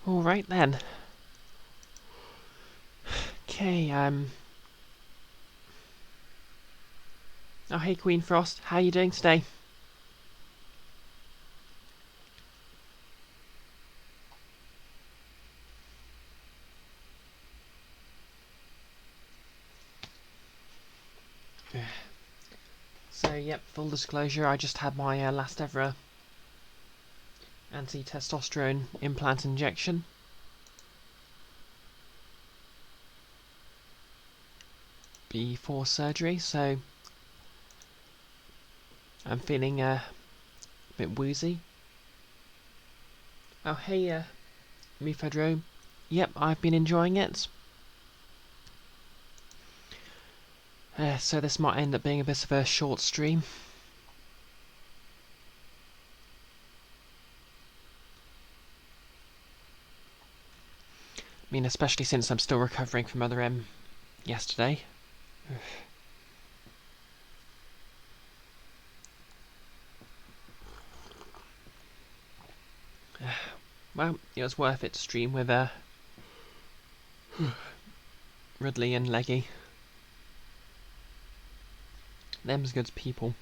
Alright then. Okay, oh hey Queen Frost, how are you doing today? So yep, full disclosure, I just had my last ever anti-testosterone implant injection. Before surgery, so I'm feeling a bit woozy. Oh hey, Mufadrome. Yep, I've been enjoying it. So this might end up being a bit of a short stream. I mean, especially since I'm still recovering from Mother M yesterday. Well, it was worth it to stream with Ridley and Leggy. Them's good people.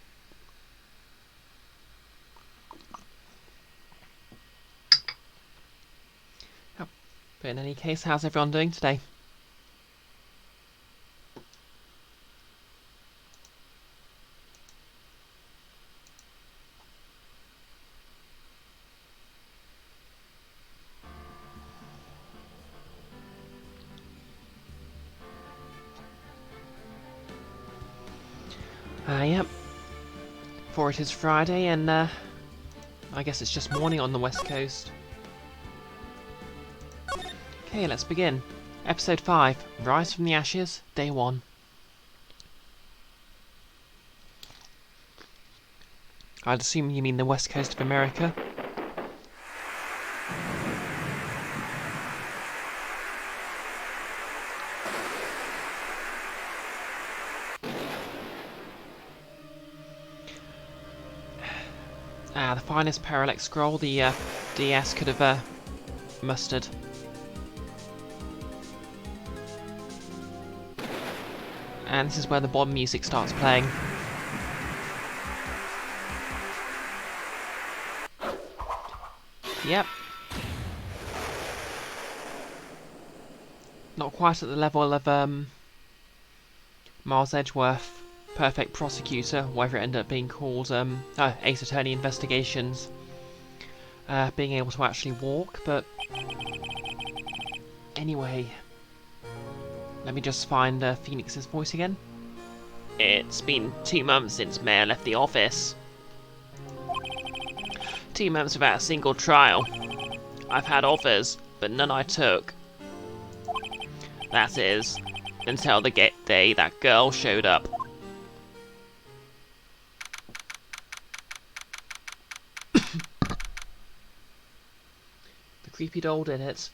Oh, but in any case, how's everyone doing today? Yep. For it is Friday, and I guess it's just morning on the West Coast. Okay, let's begin. Episode 5, Rise from the Ashes, Day 1. I'd assume you mean the West Coast of America. The finest parallax scroll the DS could have mustered. And this is where the Bond music starts playing. Yep. Not quite at the level of Miles Edgeworth, Perfect Prosecutor, whatever it ended up being called, Ace Attorney Investigations, being able to actually walk, but anyway, let me just find Phoenix's voice again. It's been 2 months since Mayor left the office. 2 months without a single trial. I've had offers, but none I took. That is, until the day that girl showed up. The creepy doll did it.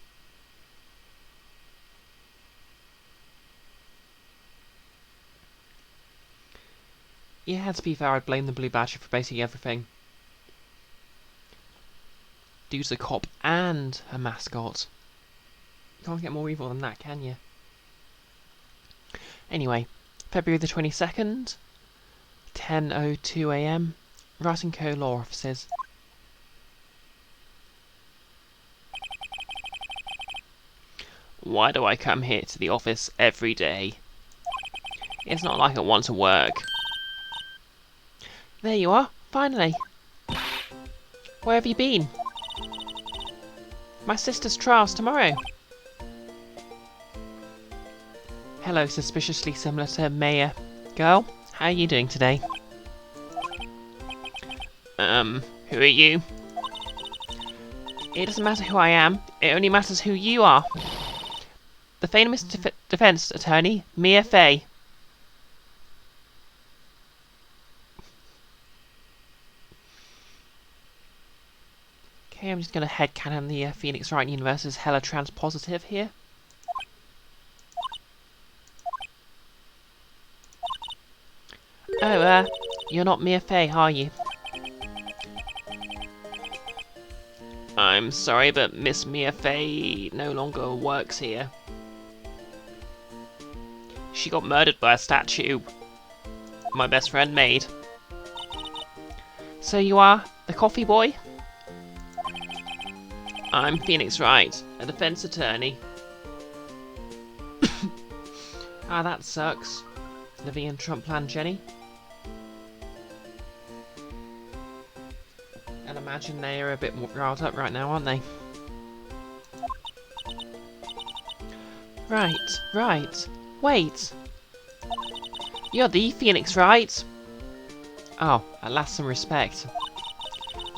Yeah, to be fair, I'd blame the Blue Badger for basically everything. Dude's a cop and a mascot. You can't get more evil than that, can you? Anyway, February the 22nd, 10:02 AM, Wright & Co. Law Offices. Why do I come here to the office every day? It's not like I want to work. There you are, finally. Where have you been? My sister's trial's tomorrow. Hello, suspiciously similar to Mayor. Girl, how are you doing today? Who are you? It doesn't matter who I am, it only matters who you are. The famous defense attorney, Mia Fey. Okay, I'm just going to headcanon the Phoenix Wright universe as hella transpositive here. Oh, you're not Mia Fey, are you? I'm sorry, but Miss Mia Fey no longer works here. She got murdered by a statue my best friend made. So you are the coffee boy? I'm Phoenix Wright, a defense attorney. Ah, that sucks. Living in Trumpland, Jenny. And imagine they are a bit more riled up right now, aren't they? Right. Wait. You're the Phoenix Wright? Oh, at last some respect.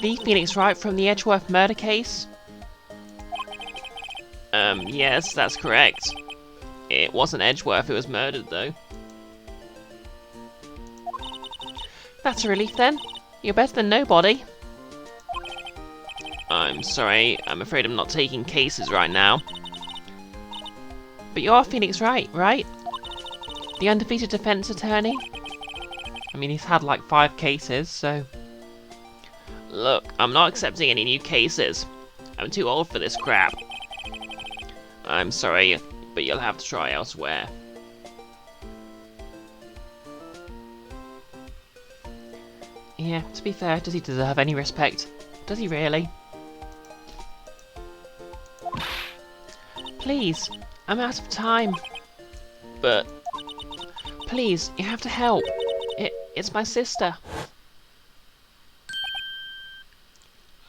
The Phoenix Wright from the Edgeworth murder case? Yes, that's correct. It wasn't Edgeworth who was murdered, though. That's a relief, then. You're better than nobody. I'm sorry, I'm afraid I'm not taking cases right now. But you're Phoenix Wright, right? The undefeated defense attorney? I mean, he's had like 5 cases, so... Look, I'm not accepting any new cases. I'm too old for this crap. I'm sorry, but you'll have to try elsewhere. Yeah, to be fair, does he deserve any respect? Does he really? Please, I'm out of time. But... Please, you have to help. It's my sister.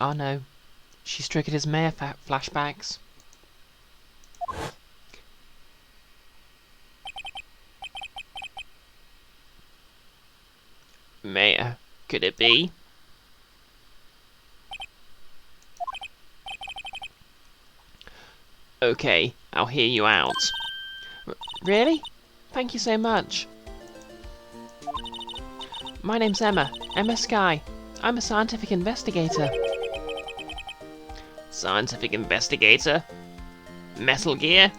Oh no. She's triggered his Maya flashbacks. Maya, could it be? Okay, I'll hear you out. Really? Thank you so much. My name's Emma Sky. I'm a scientific investigator. Scientific investigator? Metal Gear?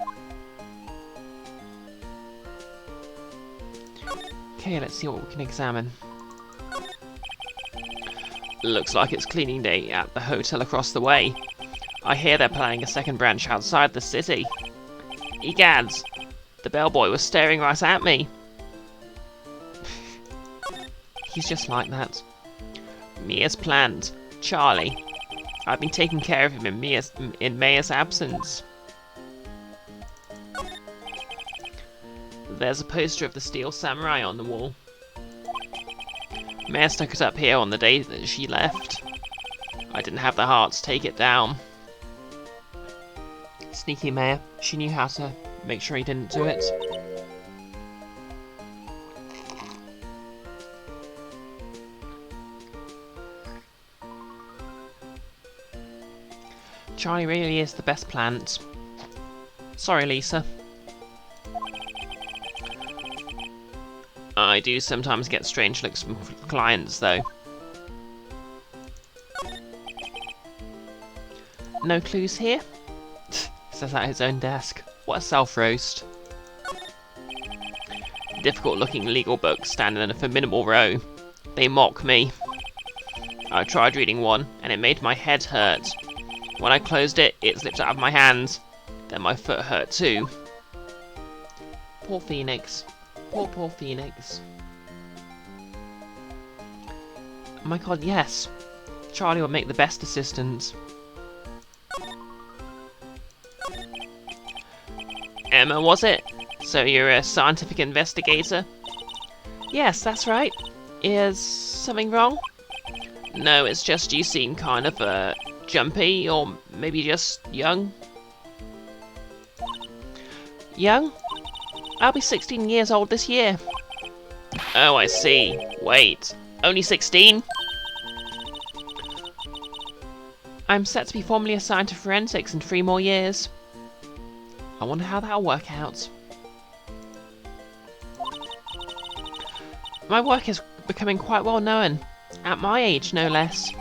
Okay, let's see what we can examine. Looks like it's cleaning day at the hotel across the way. I hear they're planning a second branch outside the city. Egads! The bellboy was staring right at me. He's just like that. Mia's planned. Charlie. I've been taking care of him in Maya's absence. There's a poster of the Steel Samurai on the wall. Maya stuck it up here on the day that she left. I didn't have the heart to take it down. Sneaky Maya. She knew how to make sure he didn't do it. Charlie really is the best plant. Sorry, Lisa. I do sometimes get strange looks from clients, though. No clues here? Says at his own desk. What a self-roast. Difficult-looking legal books standing in a formidable row. They mock me. I tried reading one, and it made my head hurt. When I closed it, it slipped out of my hands. Then my foot hurt too. Poor Phoenix. Poor Phoenix. Oh my god, yes. Charlie would make the best assistant. Emma, was it? So you're a scientific investigator? Yes, that's right. Is something wrong? No, it's just you seem kind of, jumpy, or maybe just young. Young? I'll be 16 years old this year. Oh, I see. Wait, only 16? I'm set to be formally assigned to forensics in 3 more years. I wonder how that'll work out. My work is becoming quite well known. At my age, no less.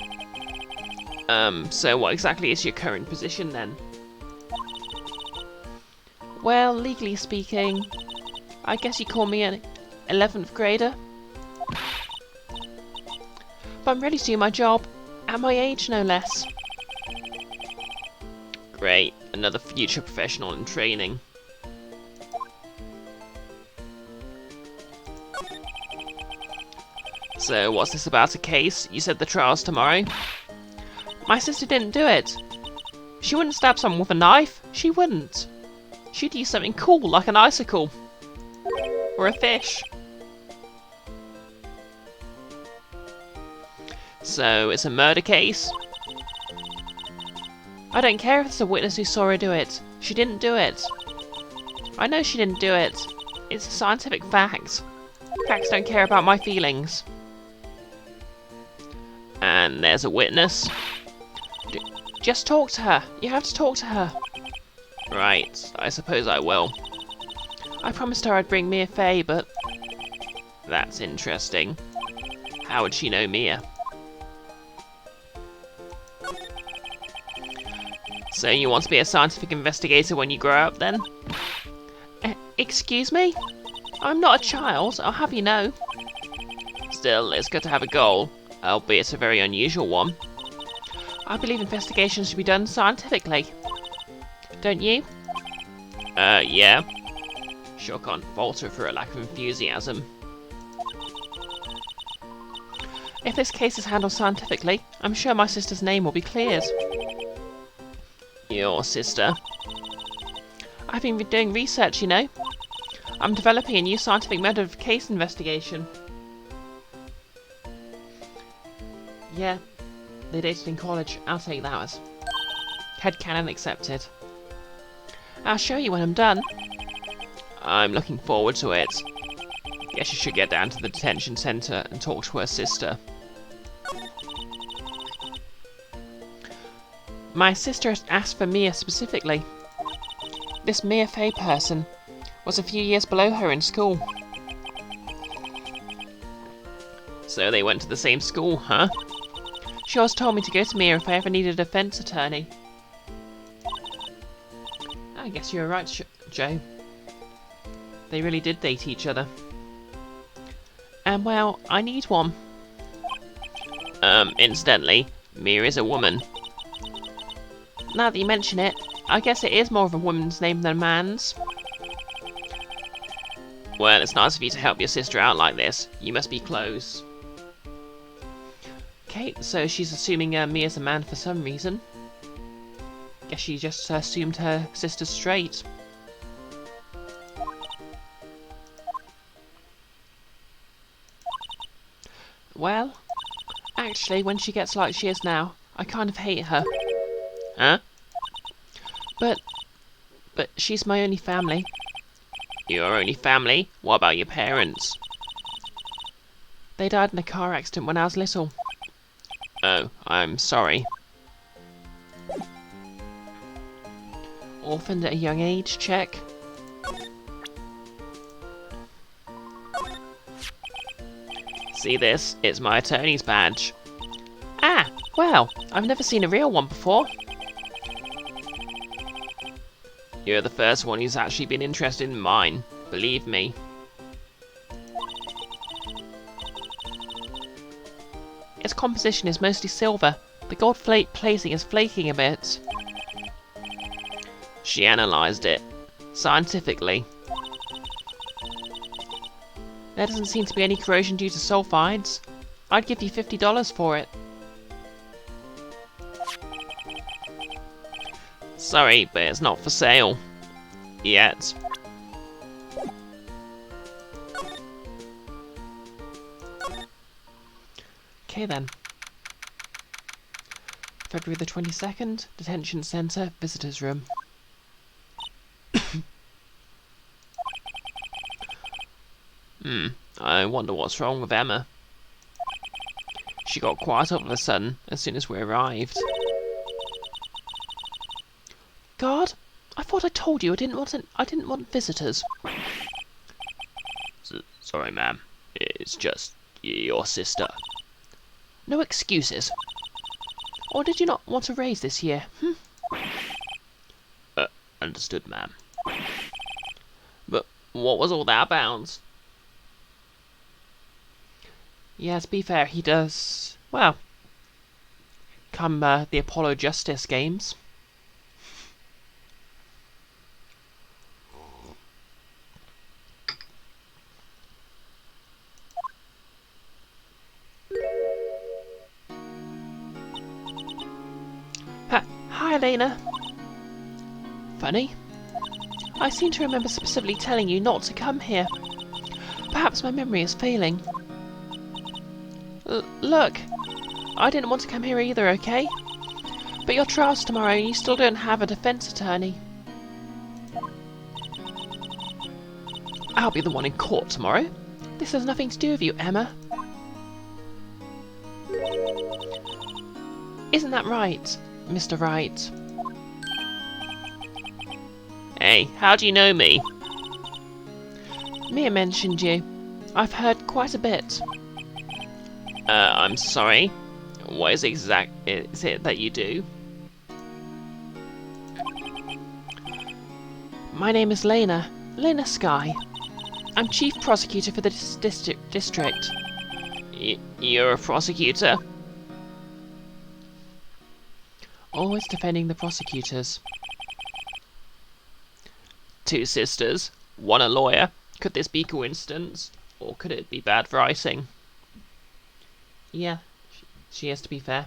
So what exactly is your current position then? Well, legally speaking, I guess you call me an 11th grader. But I'm ready to do my job, at my age no less. Great, another future professional in training. So, what's this about a case? You said the trial's tomorrow? My sister didn't do it. She wouldn't stab someone with a knife. She wouldn't. She'd use something cool, like an icicle. Or a fish. So, it's a murder case? I don't care if there's a witness who saw her do it. She didn't do it. I know she didn't do it. It's a scientific fact. Facts don't care about my feelings. And there's a witness. Just talk to her. You have to talk to her. Right, I suppose I will. I promised her I'd bring Mia Fey, but... That's interesting. How would she know Mia? So you want to be a scientific investigator when you grow up, then? Excuse me? I'm not a child, I'll have you know. Still, it's good to have a goal, albeit a very unusual one. I believe investigations should be done scientifically. Don't you? Yeah. Sure can't fault her for a lack of enthusiasm. If this case is handled scientifically, I'm sure my sister's name will be cleared. Your sister? I've been doing research, you know. I'm developing a new scientific method of case investigation. Yeah, they dated in college. I'll take that as headcanon accepted. I'll show you when I'm done. I'm looking forward to it. Guess you should get down to the detention centre and talk to her sister. My sister has asked for Mia specifically. This Mia Fey person was a few years below her in school. So they went to the same school, huh? She always told me to go to Mia if I ever needed a defence attorney. I guess you were right, Joe. They really did date each other. And well, I need one. Incidentally, Mia is a woman. Now that you mention it, I guess it is more of a woman's name than a man's. Well, it's nice of you to help your sister out like this. You must be close. Okay, so she's assuming Mia's a man for some reason. Guess she just assumed her sister's straight. Well, actually, when she gets like she is now, I kind of hate her. Huh? But she's my only family. Your only family? What about your parents? They died in a car accident when I was little. Oh, I'm sorry. Orphaned at a young age, check. See this? It's my attorney's badge. Ah, well, I've never seen a real one before. You're the first one who's actually been interested in mine, believe me. Its composition is mostly silver. The gold plating is flaking a bit. She analysed it, scientifically. There doesn't seem to be any corrosion due to sulfides. I'd give you $50 for it. Sorry, but it's not for sale. Yet. Okay then. February the 22nd, Detention Centre, Visitors Room. I wonder what's wrong with Emma. She got quiet all of a sudden as soon as we arrived. God, I thought I told you I didn't want visitors. Sorry, ma'am. It's just your sister. No excuses. Or did you not want to raise this year? Understood, ma'am. But what was all that about? Yeah, to be fair, he does, well, come the Apollo Justice games. Lena. Funny. I seem to remember specifically telling you not to come here. Perhaps my memory is failing. Look! I didn't want to come here either, okay? But your trial's tomorrow and you still don't have a defense attorney. I'll be the one in court tomorrow. This has nothing to do with you, Emma. Isn't that right, Mr. Wright? Hey, how do you know me? Mia mentioned you. I've heard quite a bit. I'm sorry. What is is it that you do? My name is Lena. Lena Skye. I'm Chief Prosecutor for this district. You're a prosecutor? Always defending the prosecutors. Two sisters, one a lawyer. Could this be coincidence? Or could it be bad writing? Yeah, she has to be fair.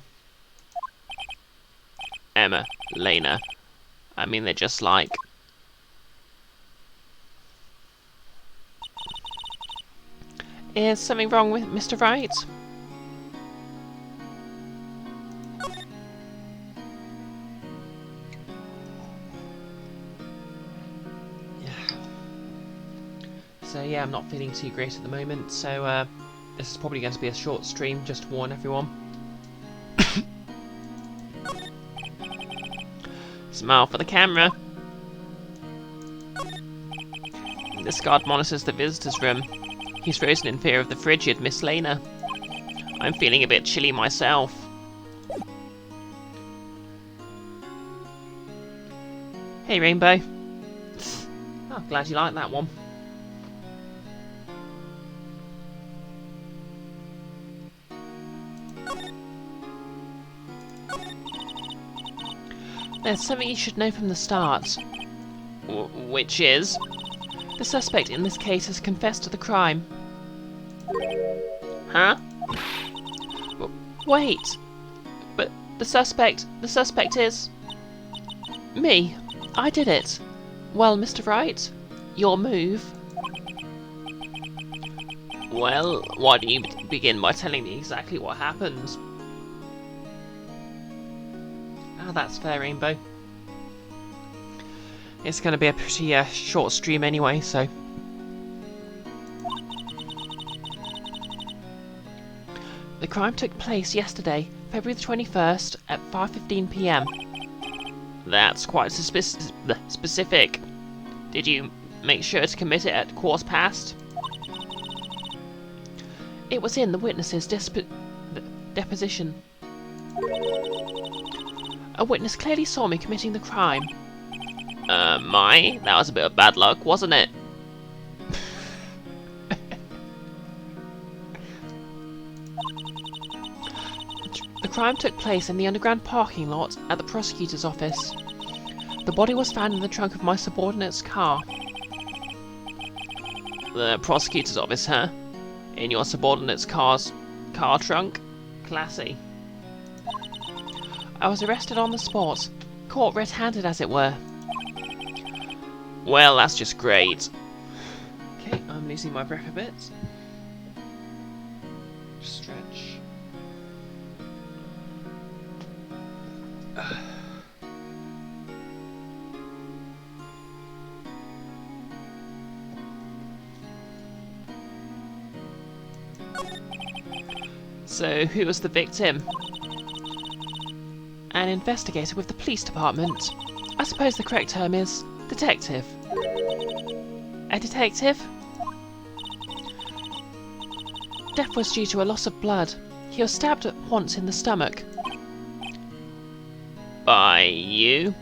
Emma, Lena. I mean, they're just like... Is something wrong with Mr. Wright? So yeah, I'm not feeling too great at the moment, so this is probably going to be a short stream, just to warn everyone. Smile for the camera. This guard monitors the visitors' room. He's frozen in fear of the frigid Miss Lena. I'm feeling a bit chilly myself. Hey, Rainbow. Oh, glad you like that one. There's something you should know from the start. Which is? The suspect in this case has confessed to the crime. Huh? Wait! But the suspect is... me. I did it. Well, Mr. Wright, your move. Well, why don't you begin by telling me exactly what happened? Ah, that's fair, Rainbow. It's going to be a pretty short stream anyway, so... The crime took place yesterday, February the 21st, at 5:15 PM. That's quite specific. Did you make sure to commit it at 1:15? It was in the witness's deposition. A witness clearly saw me committing the crime. That was a bit of bad luck, wasn't it? The crime took place in the underground parking lot at the prosecutor's office. The body was found in the trunk of my subordinate's car. The prosecutor's office, huh? In your subordinate's car trunk? Classy. I was arrested on the spot, caught red-handed as it were. Well, that's just great. Okay, I'm losing my breath a bit. Stretch. So, who was the victim? An investigator with the police department. I suppose the correct term is detective. A detective? Death was due to a loss of blood. He was stabbed once in the stomach. By you?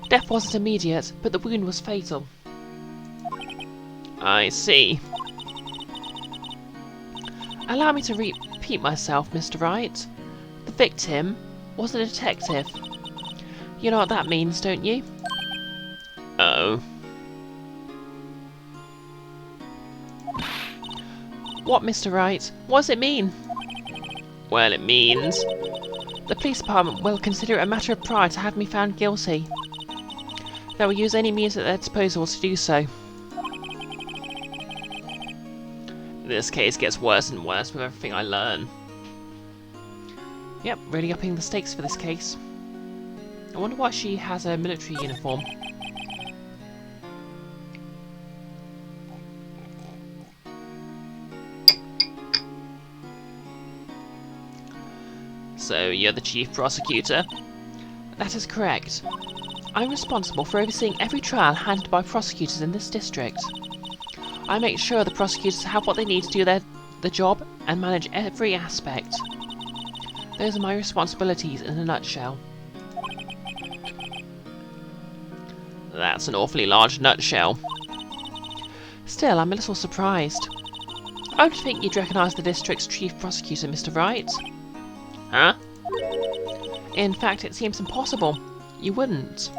Death wasn't immediate, but the wound was fatal. I see. Allow me to repeat myself, Mr. Wright. The victim was a detective. You know what that means, don't you? Oh. What, Mr. Wright? What does it mean? Well, it means... The police department will consider it a matter of pride to have me found guilty. They will use any means at their disposal to do so. This case gets worse and worse with everything I learn. Yep, really upping the stakes for this case. I wonder why she has a military uniform. So, you're the chief prosecutor? That is correct. I'm responsible for overseeing every trial handled by prosecutors in this district. I make sure the prosecutors have what they need to do the job and manage every aspect. Those are my responsibilities in a nutshell. That's an awfully large nutshell. Still, I'm a little surprised. I would think you'd recognise the district's chief prosecutor, Mr. Wright. Huh? In fact, it seems impossible. You wouldn't.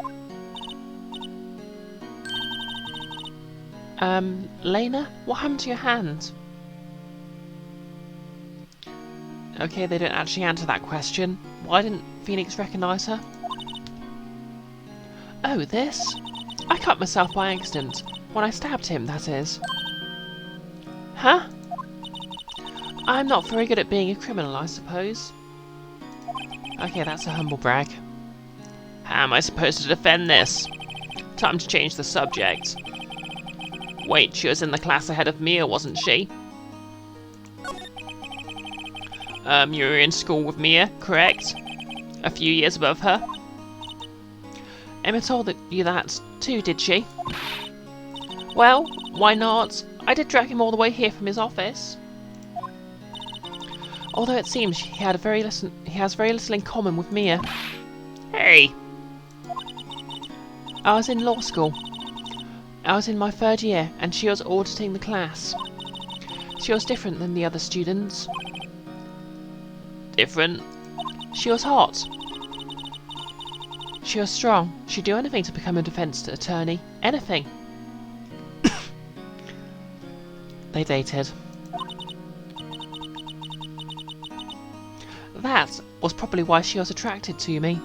Lena? What happened to your hand? Okay, they didn't actually answer that question. Why didn't Phoenix recognise her? Oh, this? I cut myself by accident. When I stabbed him, that is. Huh? I'm not very good at being a criminal, I suppose. Okay, that's a humble brag. How am I supposed to defend this? Time to change the subject. Wait, she was in the class ahead of Mia, wasn't she? You were in school with Mia, correct? A few years above her? Emma told you that too, did she? Well, why not? I did drag him all the way here from his office. Although it seems he has very little in common with Mia. Hey! I was in law school. I was in my 3rd year, and she was auditing the class. She was different than the other students. Different? She was hot. She was strong. She'd do anything to become a defense attorney. Anything. They dated. That was probably why she was attracted to me.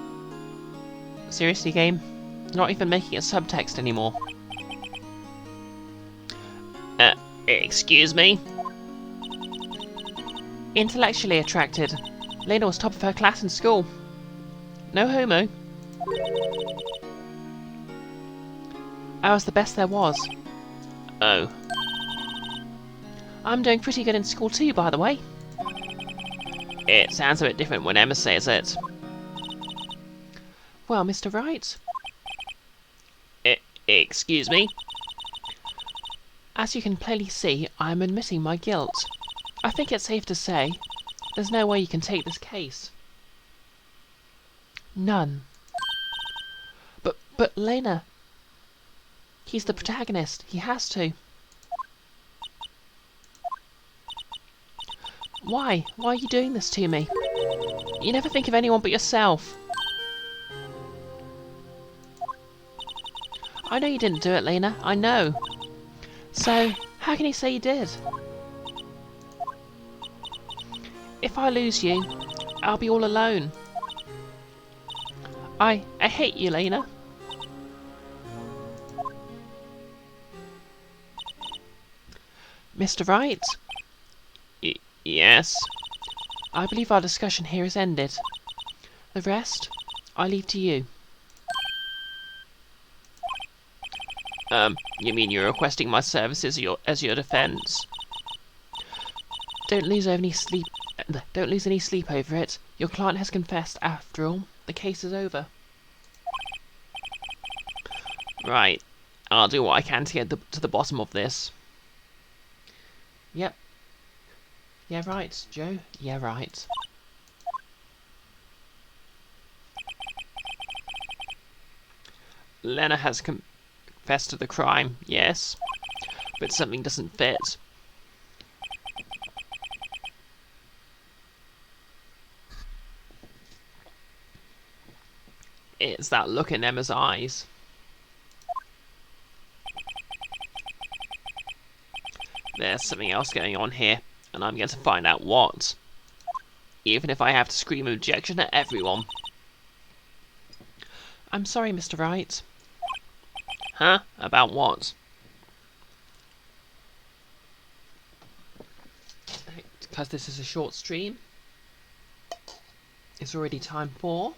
Seriously, game? Not even making a subtext anymore. Excuse me? Intellectually attracted. Lena was top of her class in school. No homo. I was the best there was. Oh. I'm doing pretty good in school too, by the way. It sounds a bit different when Emma says it. Well, Mr. Wright? Excuse me? As you can plainly see, I am admitting my guilt. I think it's safe to say there's no way you can take this case. None. But Lena, he's the protagonist. He has to. Why? Why are you doing this to me? You never think of anyone but yourself. I know you didn't do it, Lena. I know. So, how can you say you did? If I lose you, I'll be all alone. I hate you, Lena. Mr. Wright? Yes? I believe our discussion here is ended. The rest, I leave to you. You mean you're requesting my services as your defense? Don't lose any sleep over it. Your client has confessed after all. The case is over. Right. I'll do what I can to get to the bottom of this. Yep. Yeah, right, Joe. Yeah, right. Lena has confessed to the crime, yes, but something doesn't fit. It's that look in Emma's eyes. There's something else going on here, and I'm going to find out what. even if I have to scream objection at everyone. I'm sorry, Mr. Wright. Huh? About what? Because this is a short stream, it's already time for...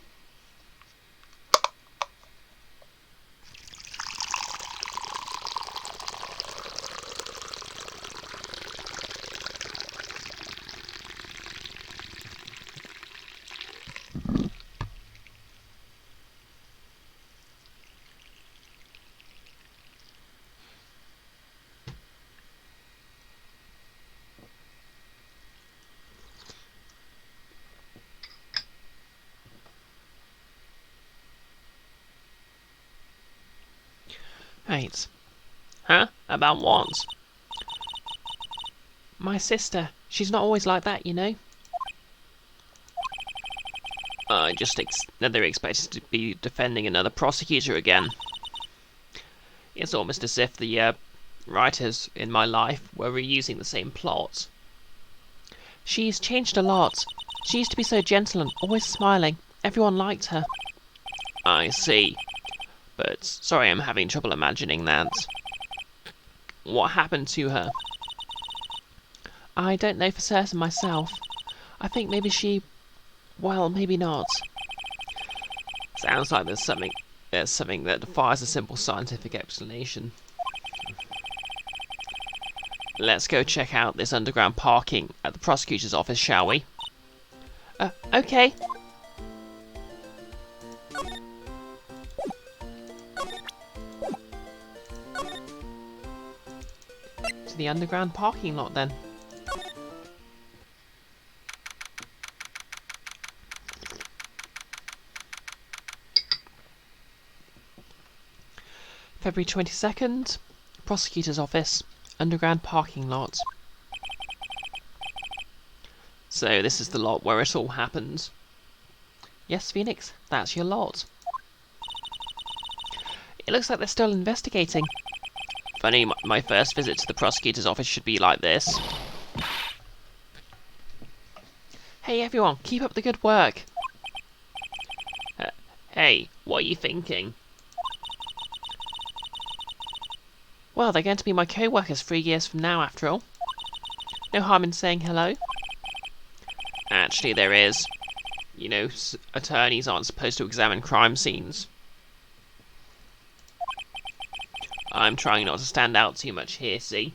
Right. Huh? About what? My sister, she's not always like that, you know. I just never expected to be defending another prosecutor again. It's almost as if the writers in my life were reusing the same plot. She's changed a lot. She used to be so gentle and always smiling. Everyone liked her. I see. But sorry, I'm having trouble imagining that. What happened to her? I don't know for certain myself. I think maybe she... well, maybe not. Sounds like there's something that defies a simple scientific explanation. Let's go check out this underground parking at the prosecutor's office, shall we? Okay. To the underground parking lot, then. February 22nd, prosecutor's office, underground parking lot. So this is the lot where it all happened. Yes, Phoenix, that's your lot. It looks like they're still investigating. Funny, my first visit to the prosecutor's office should be like this. Hey everyone, keep up the good work. Hey, what are you thinking? Well, they're going to be my co-workers 3 years from now, after all. No harm in saying hello. Actually, there is. You know, attorneys aren't supposed to examine crime scenes. I'm trying not to stand out too much here, see?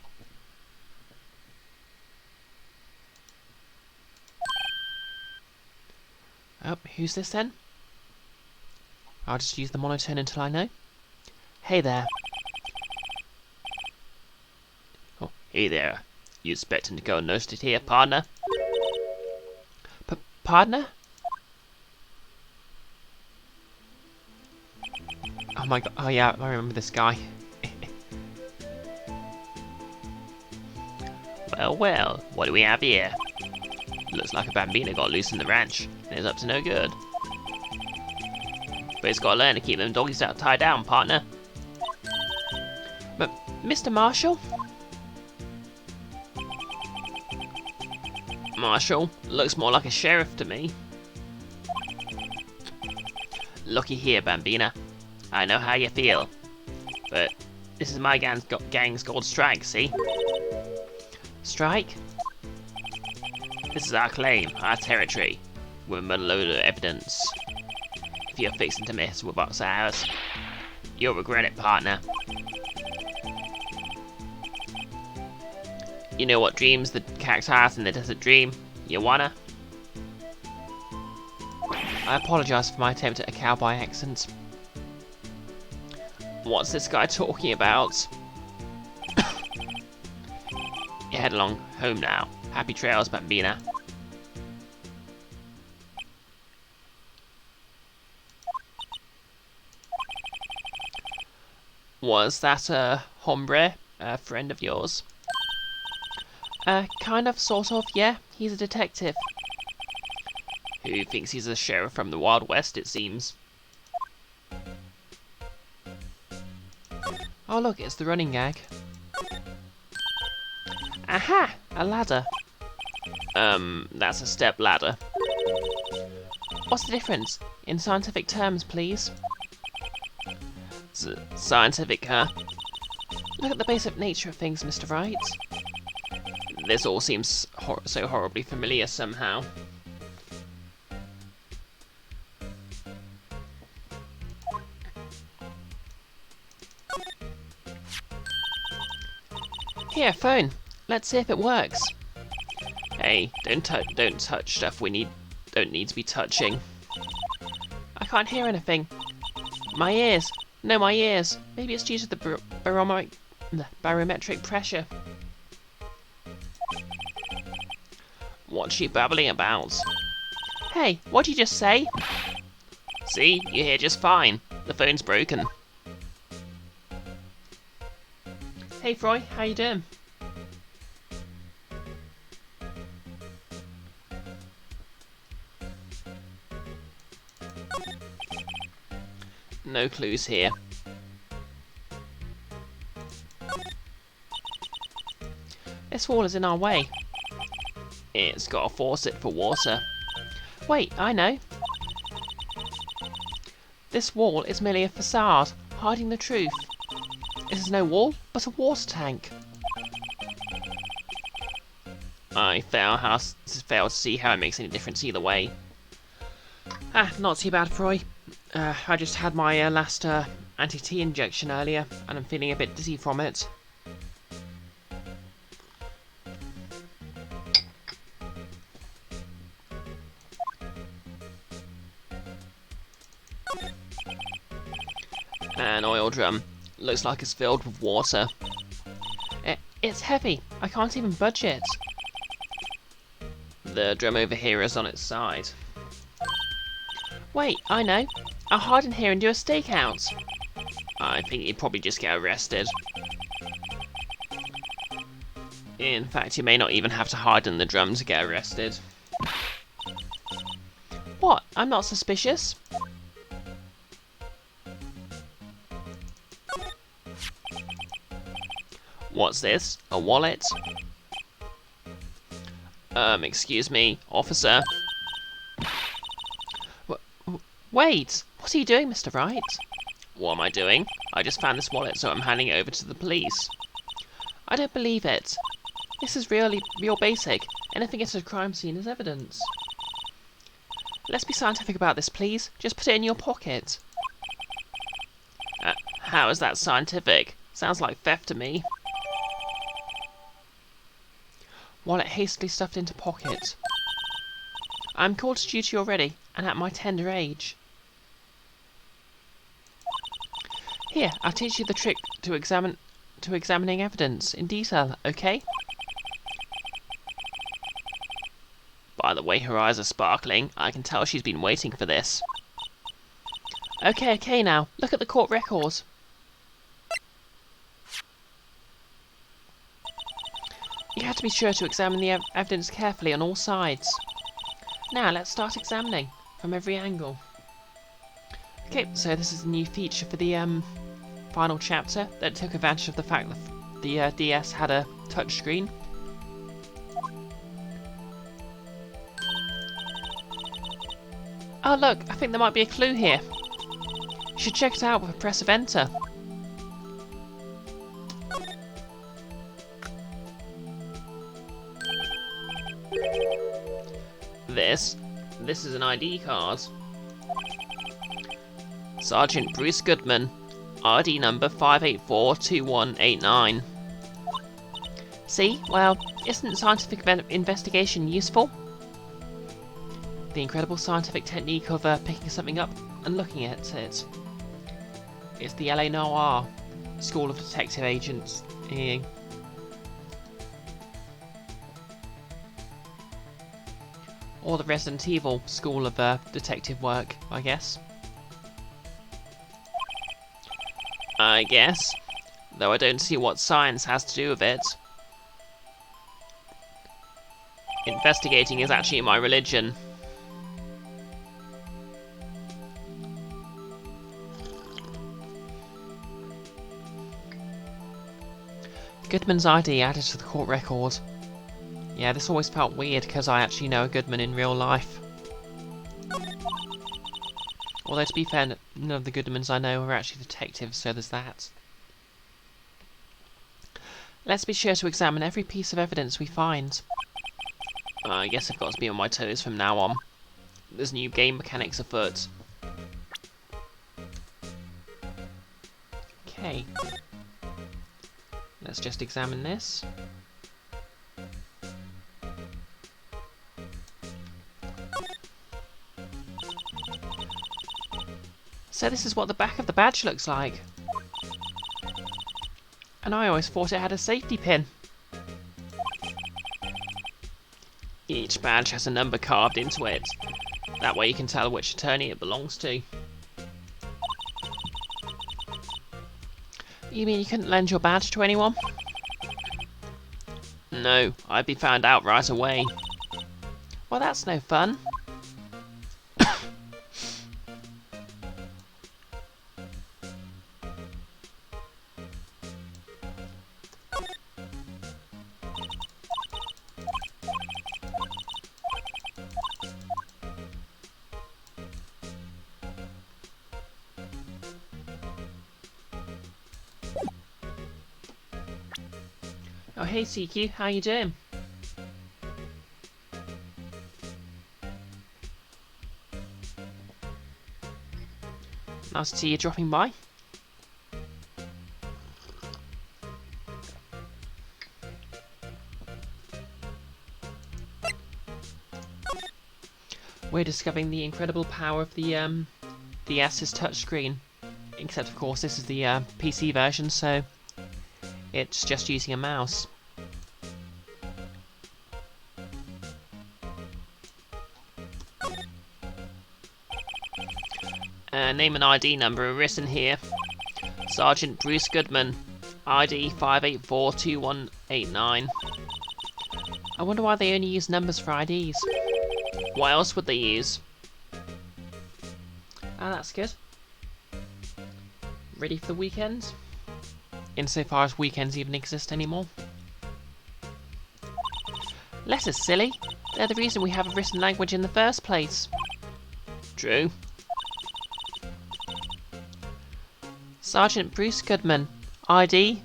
Oh, who's this then? I'll just use the monotone until I know. Hey there. Oh, hey there. You expecting to go unnoticed here, partner? Partner? Oh my god, oh yeah, I remember this guy. Well, well, what do we have here? Looks like a bambina got loose in the ranch, and is up to no good. But it's got to learn to keep them doggies out tied down, partner. But, Mr. Marshall? Marshall, looks more like a sheriff to me. Looky here, bambina. I know how you feel, but this is my gang's called Strike, see? Strike? This is our claim, our territory, with a load of evidence. If you're fixing to mess with what's ours, you'll regret it, partner. You know what dreams the cactus has in the desert dream? You wanna? I apologise for my attempt at a cowboy accent. What's this guy talking about? You head along home now. Happy trails, bambina. Was that a hombre, a friend of yours? Kind of, sort of, yeah. He's a detective. Who thinks he's a sheriff from the Wild West, it seems. Oh look, it's the running gag. Aha! A ladder. That's a step ladder. What's the difference? In scientific terms, please. Scientific, huh? Look at the basic nature of things, Mr. Wright. This all seems so horribly familiar somehow. Here, phone. Let's see if it works. Hey, don't touch stuff don't need to be touching. I can't hear anything. My ears. No, my ears. Maybe it's due to the barometric pressure. What's she babbling about? Hey, what'd you just say? See, you hear just fine. The phone's broken. Hey, Froy, how you doing? No clues here. This wall is in our way. It's got a faucet for water. Wait, I know. This wall is merely a facade, hiding the truth. This is no wall, but a water tank. I fail to see how it makes any difference either way. Not too bad, Froy. I just had my last anti-T injection earlier, and I'm feeling a bit dizzy from it. An oil drum. Looks like it's filled with water. It's heavy. I can't even budge it. The drum over here is on its side. Wait, I know. I'll hide in here and do a stakeout. I think you'd probably just get arrested. In fact, you may not even have to hide in the drum to get arrested. What? I'm not suspicious. What's this? A wallet? Excuse me, officer. Wait! What are you doing, Mr. Wright? What am I doing? I just found this wallet, so I'm handing it over to the police. I don't believe it. This is real basic. Anything at a crime scene is evidence. Let's be scientific about this, please. Just put it in your pocket. How is that scientific? Sounds like theft to me. Wallet hastily stuffed into pocket. I'm called to duty already, and at my tender age. Here, I'll teach you the trick to examining evidence in detail, okay? By the way her eyes are sparkling, I can tell she's been waiting for this. Okay now. Look at the court record. You have to be sure to examine the evidence carefully on all sides. Now, let's start examining from every angle. Okay, so this is a new feature for the final chapter that took advantage of the fact that the DS had a touchscreen. Oh look, I think there might be a clue here. You should check it out with a press of enter. This is an ID card. Sergeant Bruce Goodman, ID number 5842189. See? Well, isn't scientific investigation useful? The incredible scientific technique of picking something up and looking at it. It's the LA Noir School of Detective Agents. Or the Resident Evil School of Detective Work, I guess. I guess. Though I don't see what science has to do with it. Investigating is actually my religion. Goodman's ID added to the court record. Yeah, this always felt weird because I actually know a Goodman in real life. Although, to be fair, none of the Goodmans I know are actually detectives, so there's that. Let's be sure to examine every piece of evidence we find. I guess I've got to be on my toes from now on. There's new game mechanics afoot. Okay. Let's just examine this. So this is what the back of the badge looks like. And I always thought it had a safety pin. Each badge has a number carved into it. That way you can tell which attorney it belongs to. You mean you couldn't lend your badge to anyone? No, I'd be found out right away. Well, that's no fun. Oh, hey CQ, how you doing? Nice to see you dropping by. We're discovering the incredible power of the S's touchscreen. Except, of course, this is the PC version, so it's just using a mouse. Name and ID number are written here. Sergeant Bruce Goodman, ID 5842189. I wonder why they only use numbers for IDs. What else would they use? Ah, that's good. Ready for the weekend? Insofar as weekends even exist anymore. Letters, silly. They're the reason we have a written language in the first place. True. Sergeant Bruce Goodman, ID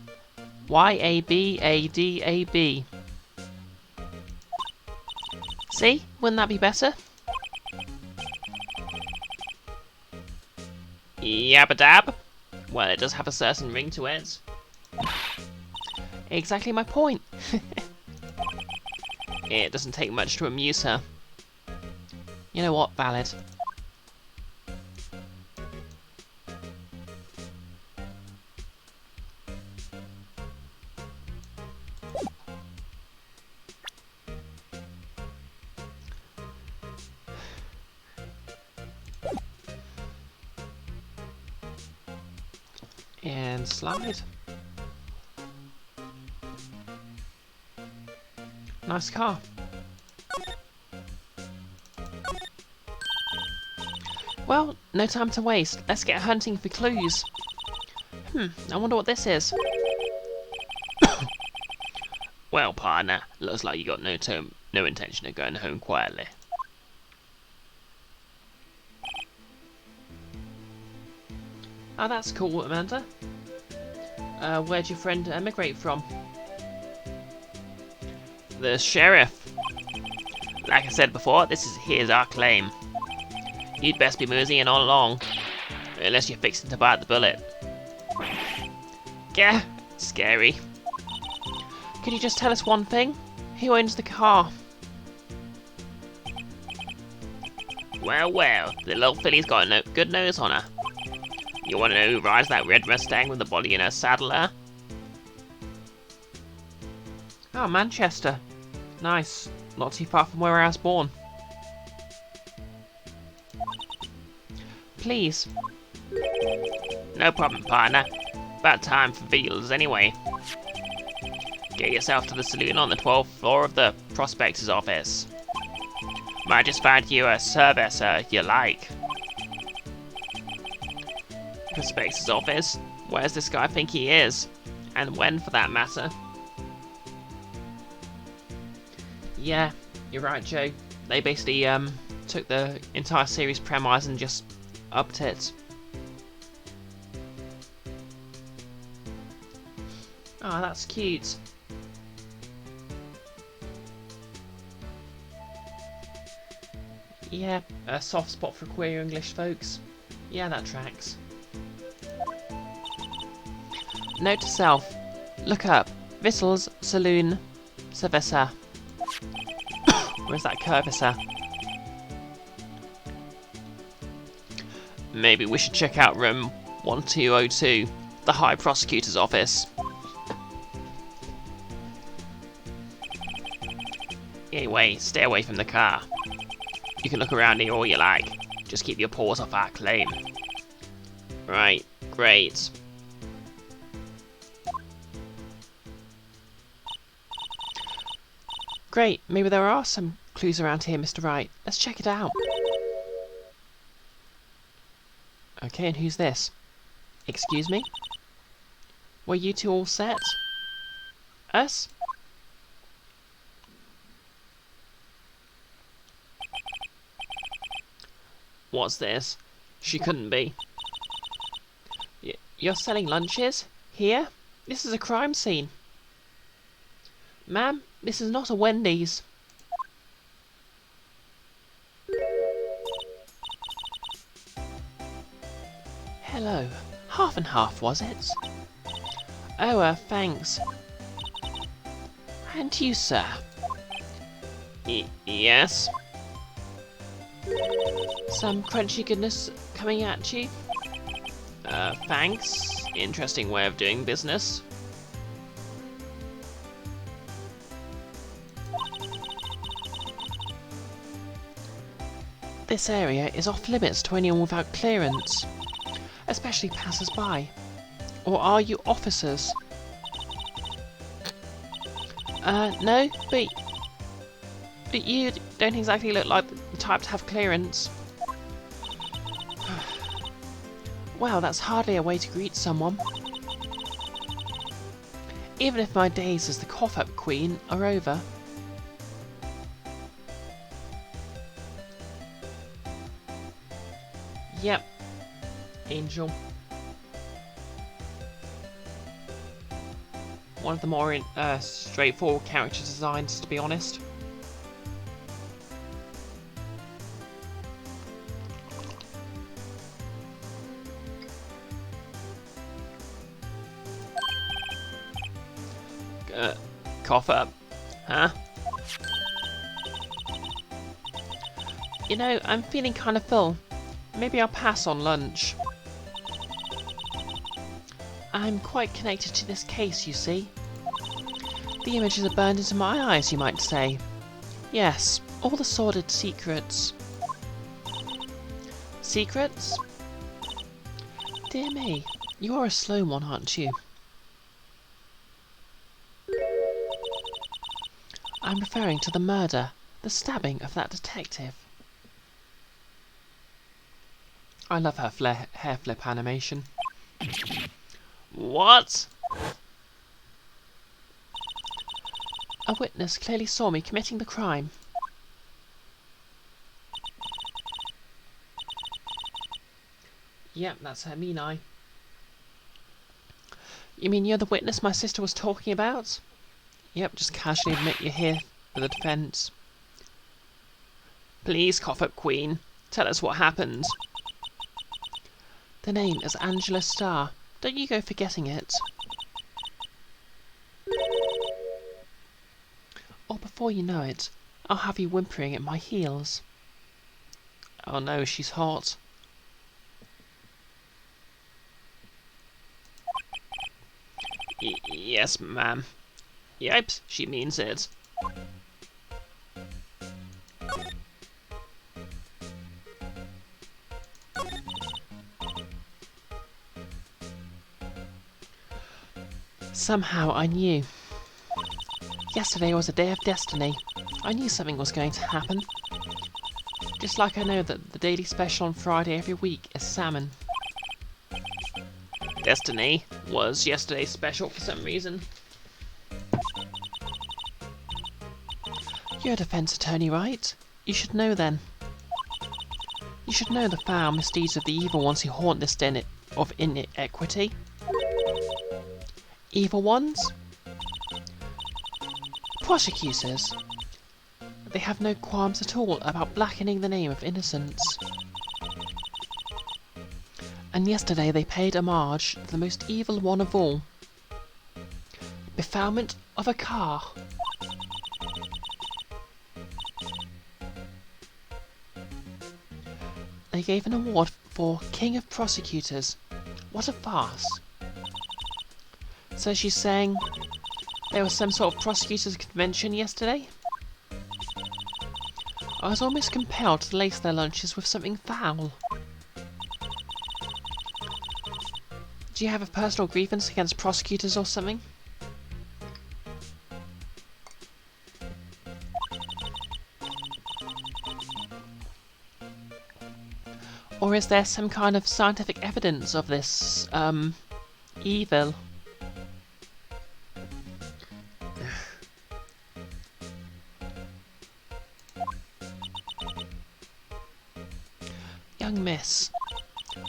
YABADAB. See? Wouldn't that be better? Yabba dab. Well, it does have a certain ring to it. Exactly my point. It doesn't take much to amuse her. You know what, valid. And slide. Nice car. Well, no time to waste. Let's get hunting for clues. I wonder what this is. Well, partner, looks like you got no intention of going home quietly. Oh, that's cool, Amanda. Where'd your friend emigrate from? The sheriff. Like I said before, here's our claim. You'd best be moseying on along, unless you're fixing to bite the bullet. Gah, scary. Could you just tell us one thing? Who owns the car? Well, the little filly's got a good nose on her. You want to know who rides that red Mustang with the body in her saddler? Oh, Manchester. Nice. Not too far from where I was born. Please. No problem, partner. About time for Veals anyway. Get yourself to the saloon on the 12th floor of the prospector's office. Might just find you a service you like. Prospector's office? Where's this guy think he is? And when, for that matter? Yeah, you're right, Joe. They basically took the entire series premise and just upped it. Ah, that's cute. Yeah, a soft spot for queer English folks. Yeah, that tracks. Note to self. Look up. Vittles, Saloon, Cerveza. Where's that Curvisa? Maybe we should check out room 1202, the High Prosecutor's office. Anyway, stay away from the car. You can look around here all you like. Just keep your paws off our claim. Right, great. Great, maybe there are some clues around here, Mr. Wright. Let's check it out. Okay, and who's this? Excuse me? Were you two all set? Us? What's this? She couldn't be. You're selling lunches? Here? This is a crime scene. Ma'am, this is not a Wendy's. Hello. Half and half, was it? Oh, thanks. And you, sir? Yes? Some crunchy goodness coming at you? Thanks. Interesting way of doing business. This area is off limits to anyone without clearance, especially passers-by. Or are you officers? No, but you don't exactly look like the type to have clearance. Well, that's hardly a way to greet someone. Even if my days as the cough-up queen are over. Yep, Angel. One of the more straightforward character designs, to be honest. Cough up, huh? You know, I'm feeling kind of full. Maybe I'll pass on lunch. I'm quite connected to this case, you see. The images are burned into my eyes, you might say. Yes, all the sordid secrets. Secrets? Dear me, you are a slow one, aren't you? I'm referring to the murder, the stabbing of that detective. I love her hair flip animation. What? A witness clearly saw me committing the crime. Yep, that's her mean eye. You mean you're the witness my sister was talking about? Yep, just casually admit you're here for the defence. Please, cough-up queen, tell us what happened. The name is Angela Starr. Don't you go forgetting it. Or before you know it, I'll have you whimpering at my heels. Oh no, she's hot. Yes, ma'am. Yep, she means it. Somehow I knew. Yesterday was a day of destiny. I knew something was going to happen. Just like I know that the daily special on Friday every week is salmon. Destiny was yesterday's special for some reason. You're a defence attorney, right? You should know then. You should know the foul misdeeds of the evil ones who haunt this den of inequity. Evil ones? Prosecutors. They have no qualms at all about blackening the name of innocence. And yesterday they paid homage to the most evil one of all. Befoulment of a car. They gave an award for King of Prosecutors. What a farce. So she's saying there was some sort of prosecutors' convention yesterday? I was almost compelled to lace their lunches with something foul. Do you have a personal grievance against prosecutors or something? Or is there some kind of scientific evidence of this, evil? Young miss,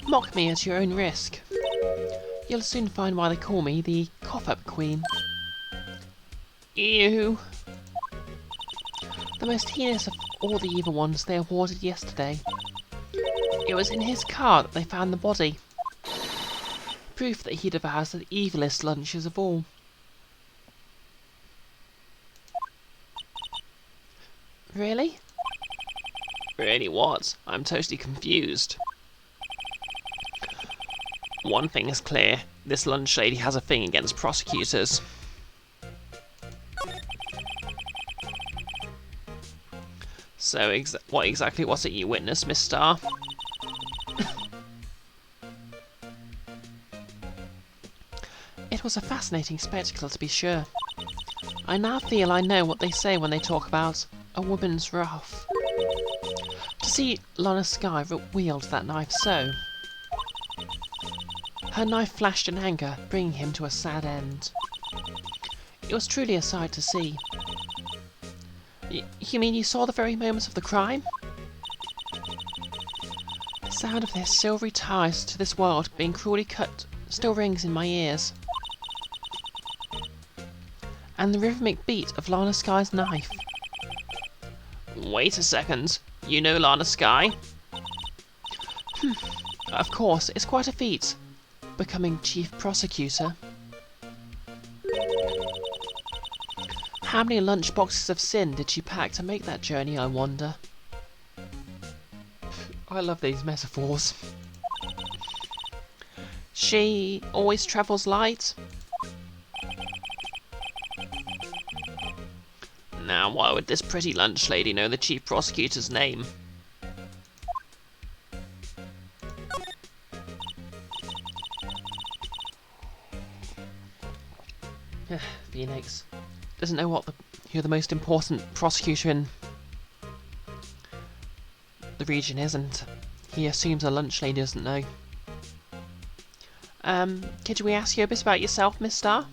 mock me at your own risk. You'll soon find why they call me the cough-up queen. Ew. The most heinous of all the evil ones they awarded yesterday. It was in his car that they found the body. Proof that he devours the evilest lunches of all. Really? Really what? I'm totally confused. One thing is clear, this lunch lady has a thing against prosecutors. So, what exactly was it you witnessed, Miss Star? It was a fascinating spectacle, to be sure. I now feel I know what they say when they talk about a woman's wrath. To see Lana Skye wield that knife so. Her knife flashed in anger, bringing him to a sad end. It was truly a sight to see. You mean you saw the very moments of the crime? The sound of their silvery ties to this world being cruelly cut still rings in my ears. And the rhythmic beat of Lana Skye's knife. Wait a second, you know Lana Skye? Of course, it's quite a feat, becoming chief prosecutor. How many lunchboxes of sin did she pack to make that journey, I wonder? I love these metaphors. She always travels light. Now, why would this pretty lunch lady know the chief prosecutor's name? Phoenix doesn't know who the most important prosecutor in the region is, and he assumes a lunch lady doesn't know. Could we ask you a bit about yourself, Miss Star?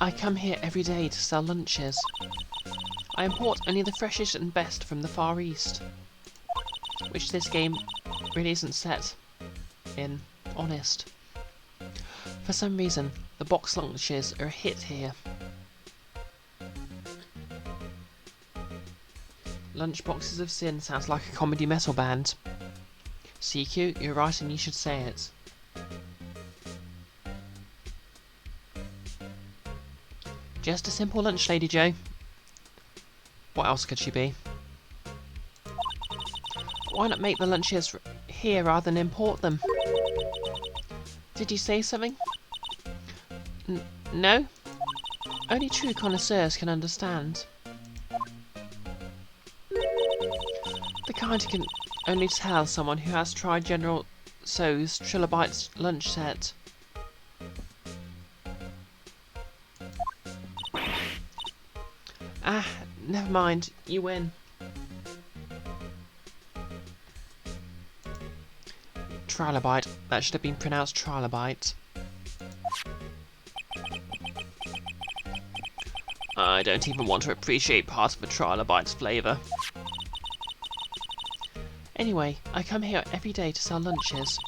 I come here every day to sell lunches. I import only the freshest and best from the Far East, which this game really isn't set in, honest. For some reason, the box lunches are a hit here. Lunchboxes of Sin sounds like a comedy metal band. CQ, you're right and you should say it. Just a simple lunch lady, Joe. What else could she be? Why not make the lunches here rather than import them? Did you say something? No? Only true connoisseurs can understand. The kind who can only tell someone who has tried General So's Trilobyte's lunch set. Ah, never mind. You win. Trilobite. That should have been pronounced Trilobite. I don't even want to appreciate part of a trilobite's flavour. Anyway, I come here every day to sell lunches.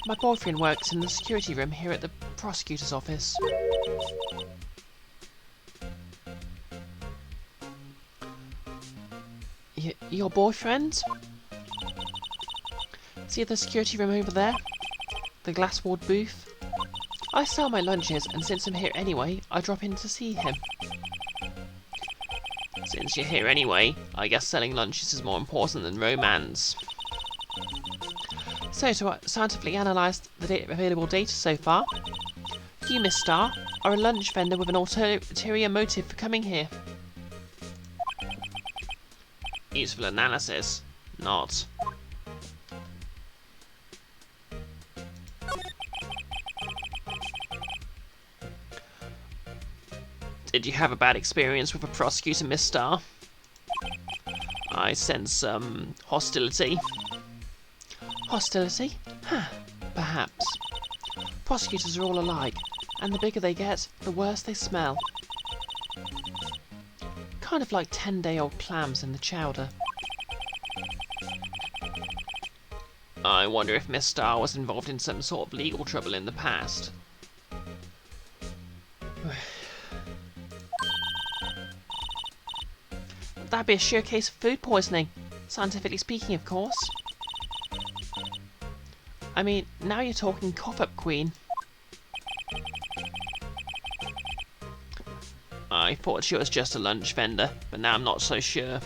My boyfriend works in the security room here at the prosecutor's office. Your boyfriend? See the security room over there? The glass-walled booth? I sell my lunches, and since I'm here anyway, I drop in to see him. Since you're here anyway, I guess selling lunches is more important than romance. So, to scientifically analyse the available data so far, you, Miss Star, are a lunch vendor with an ulterior motive for coming here. Useful analysis. Not. Did you have a bad experience with a prosecutor, Miss Star? I sense some hostility. Hostility? Huh, perhaps. Prosecutors are all alike, and the bigger they get, the worse they smell. Kind of like 10-day-old clams in the chowder. I wonder if Miss Star was involved in some sort of legal trouble in the past. That'd be a sure case of food poisoning, scientifically speaking, of course. I mean, now you're talking cough-up queen. I thought she was just a lunch vendor, but now I'm not so sure.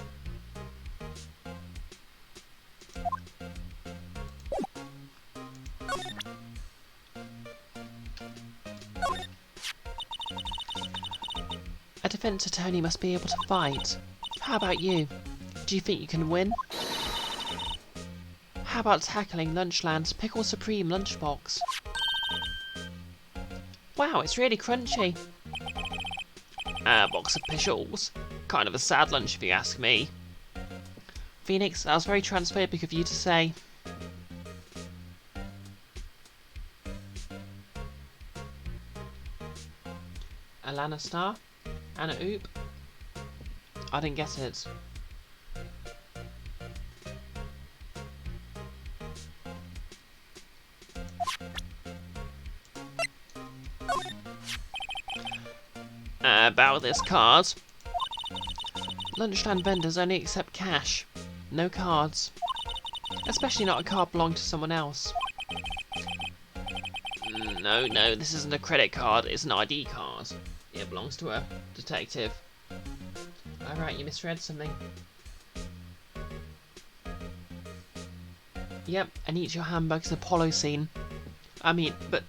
A defense attorney must be able to fight. How about you? Do you think you can win? How about tackling Lunchland's Pickle Supreme lunchbox? Wow, it's really crunchy. A box of pickles. Kind of a sad lunch if you ask me. Phoenix, that was very transphobic of you to say. Alana Star? Anna Oop? I didn't get it. About this card. Lunchland vendors only accept cash. No cards. Especially not a card belonging to someone else. No, this isn't a credit card, it's an ID card. It belongs to a detective. Alright, you misread something. Yep, and eat your hamburgers Apollo scene. I mean, but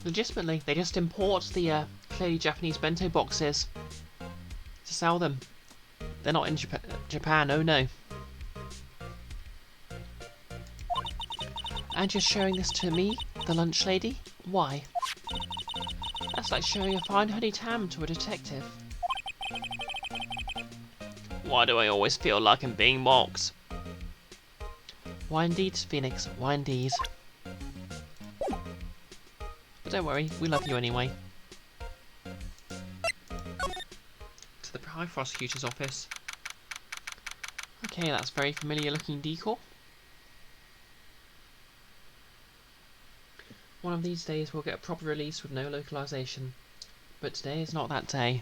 legitimately, they just import the clearly Japanese bento boxes to sell them. They're not in Japan, oh no. And you're showing this to me, the lunch lady? Why? That's like showing a fine honey tam to a detective. Why do I always feel like I'm being mocked? Why indeed, Phoenix, why indeed. But don't worry, we love you anyway. To the High Prosecutor's office. Okay, that's very familiar looking decor. One of these days we'll get a proper release with no localization. But today is not that day.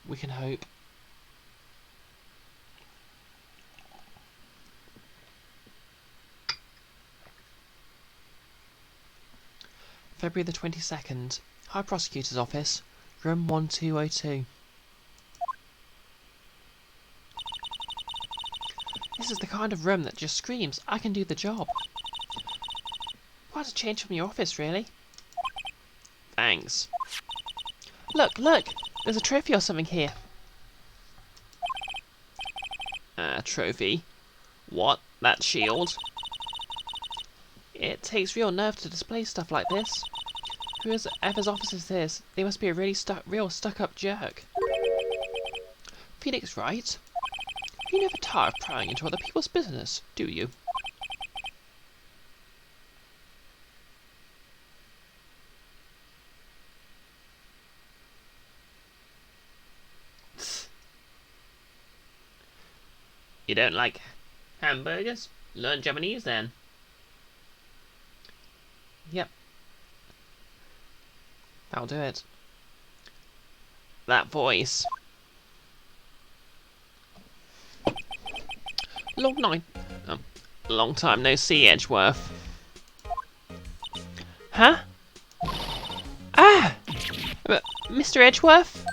We can hope. February the 22nd. High Prosecutor's Office, room 1202. This is the kind of room that just screams, I can do the job. Quite a change from your office, really. Thanks. Look, look! There's a trophy or something here. Trophy. What? That shield? It takes real nerve to display stuff like this. Whoever's office this is, they must be a real stuck-up jerk. Phoenix, right? You never tire of prying into other people's business, do you? You don't like hamburgers? Learn Japanese then. Yep. That'll do it. That voice. Long time no see, Edgeworth. Huh? Ah! Mr. Edgeworth?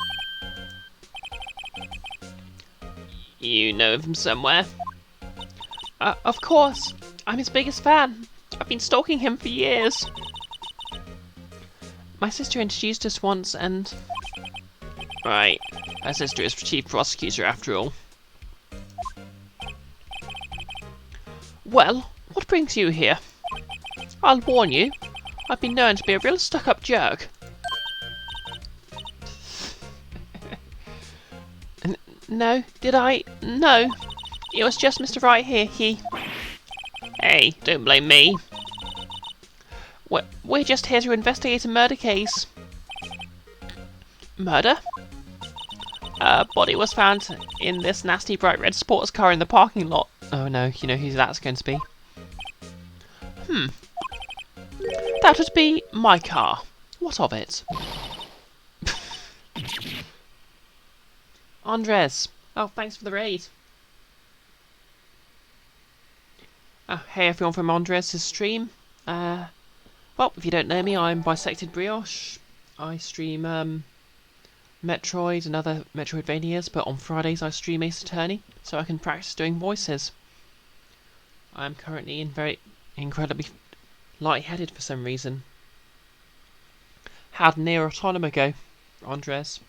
You know of him somewhere? Of course. I'm his biggest fan. I've been stalking him for years. My sister introduced us once and... Right. Her sister is chief prosecutor after all. Well, what brings you here? I'll warn you, I've been known to be a real stuck-up jerk. No, did I? No. It was just Mr. Right here, Hey, don't blame me. We're just here to investigate a murder case. Murder? A body was found in this nasty bright red sports car in the parking lot. Oh no, you know who that's going to be. That would be my car. What of it? Andres. Oh, thanks for the raid. Hey everyone from Andres' stream. Well, if you don't know me, I'm BisectedBrioche. I stream Metroid and other Metroidvanias, but on Fridays I stream Ace Attorney, so I can practice doing voices. I'm currently incredibly lightheaded for some reason. How'd Near Autonoma go, Andres?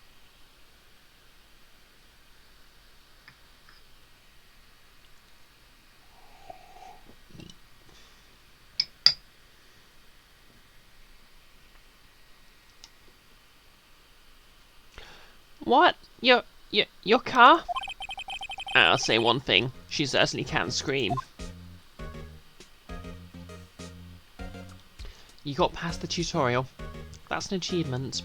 What? Your car? I'll say one thing. She certainly can scream. You got past the tutorial. That's an achievement.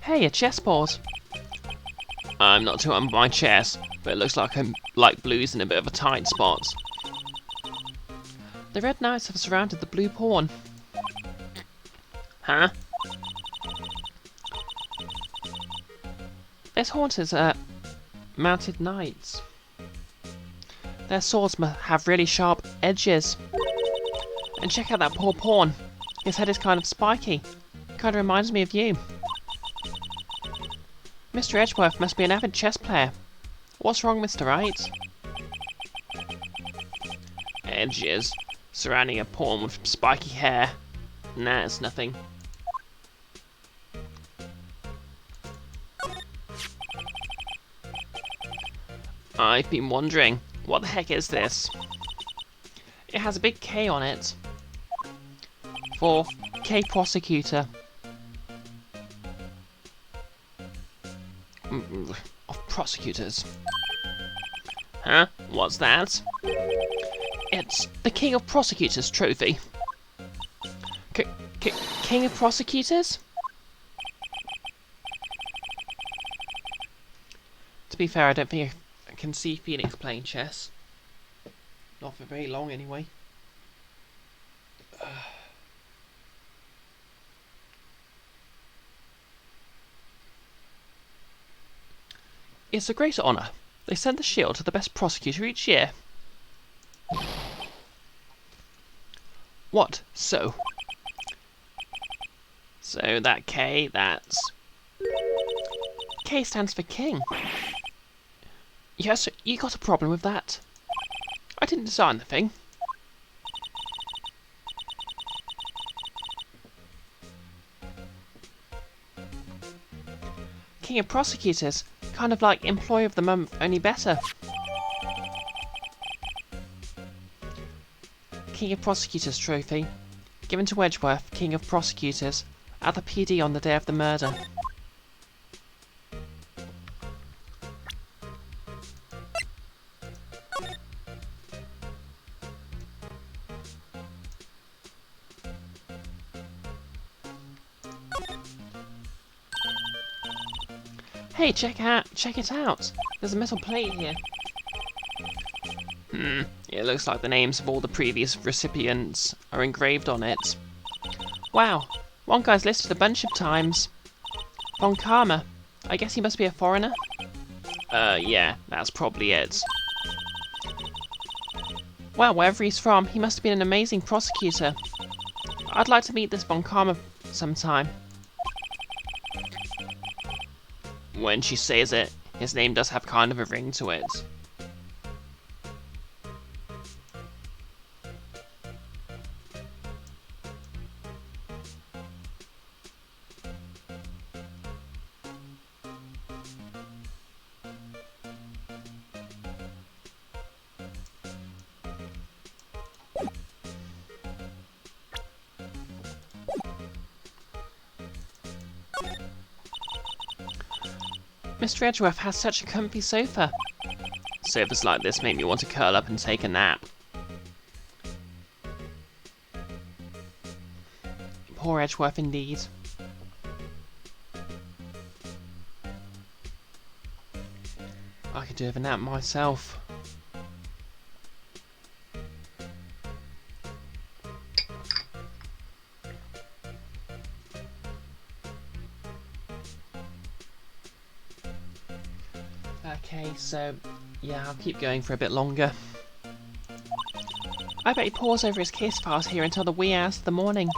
Hey, a chessboard. I'm not too on my chess, but it looks like I'm like Blue's in a bit of a tight spot. The Red Knights have surrounded the blue pawn. Huh? This haunters mounted knights. Their swords have really sharp edges. And check out that poor pawn. His head is kind of spiky. Kind of reminds me of you. Mr. Edgeworth must be an avid chess player. What's wrong, Mr. Wright? Edges. Surrounding a pawn with spiky hair. Nah, it's nothing. I've been wondering, what the heck is this? It has a big K on it. For K Prosecutor. Of prosecutors. Huh? What's that? It's the King of Prosecutors trophy. King of Prosecutors? To be fair, I don't think I can see Phoenix playing chess. Not for very long, anyway. It's a great honour. They send the shield to the best prosecutor each year. What? So that K, that's... K stands for king. Yes, you got a problem with that? I didn't design the thing. King of Prosecutors, kind of like Employee of the Month, only better. King of Prosecutors trophy, given to Edgeworth, King of Prosecutors, at the PD on the day of the murder. Hey, check it out. There's a metal plate here. It looks like the names of all the previous recipients are engraved on it. Wow, one guy's listed a bunch of times. Von Karma. I guess he must be a foreigner. Yeah, that's probably it. Well, wherever he's from, he must have been an amazing prosecutor. I'd like to meet this Von Karma sometime. When she says it, his name does have kind of a ring to it. Mr. Edgeworth has such a comfy sofa. Sofas like this make me want to curl up and take a nap. Poor Edgeworth indeed. I could do with a nap myself. Okay, so yeah, I'll keep going for a bit longer. I bet he pores over his case files here until the wee hours of the morning.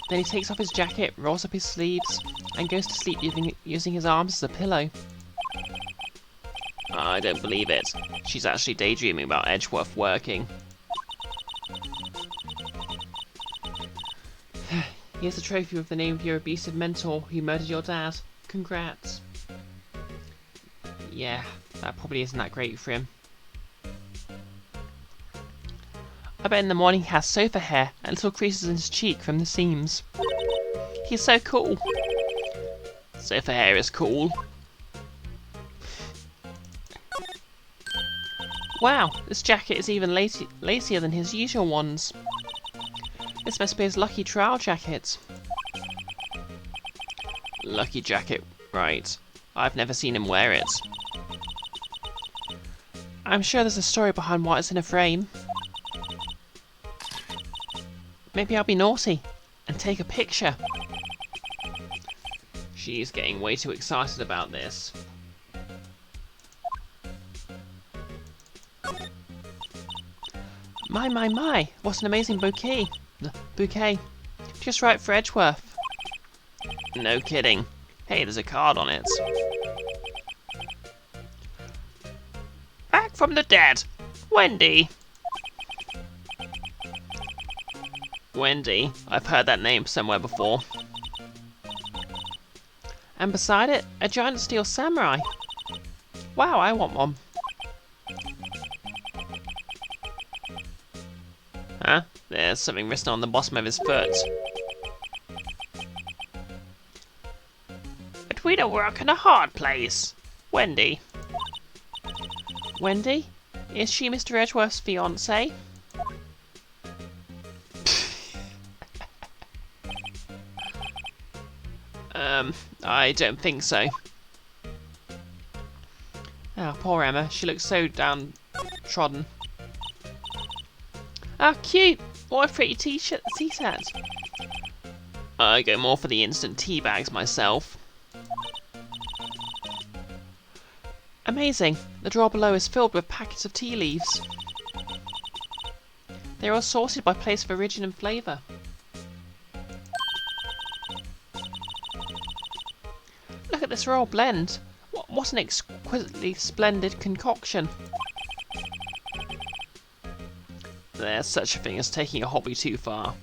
Then he takes off his jacket, rolls up his sleeves, and goes to sleep using his arms as a pillow. I don't believe it. She's actually daydreaming about Edgeworth working. Here's a trophy with the name of your abusive mentor who murdered your dad. Congrats. Yeah, that probably isn't that great for him. I bet in the morning he has sofa hair and little creases in his cheek from the seams. He's so cool. Sofa hair is cool. Wow, this jacket is even lacier than his usual ones. This must be his lucky trial jacket. Lucky jacket, right. I've never seen him wear it. I'm sure there's a story behind why it's in a frame. Maybe I'll be naughty and take a picture. She's getting way too excited about this. My, what an amazing bouquet. Just right for Edgeworth. No kidding. Hey, there's a card on it. Back from the dead, Wendy. Wendy, I've heard that name somewhere before. And beside it, a giant steel samurai. Wow, I want one. Huh? There's something written on the bottom of his foot. But we don't work in a hard place. Wendy. Wendy? Is she Mr. Edgeworth's fiancée? I don't think so. Oh, poor Emma. She looks so downtrodden. Ah, cute! What a pretty t-shirt, tea-set. I go more for the instant tea bags myself. Amazing. The drawer below is filled with packets of tea leaves. They're all sorted by place of origin and flavour. Look at this royal blend. What an exquisitely splendid concoction. There's such a thing as taking a hobby too far.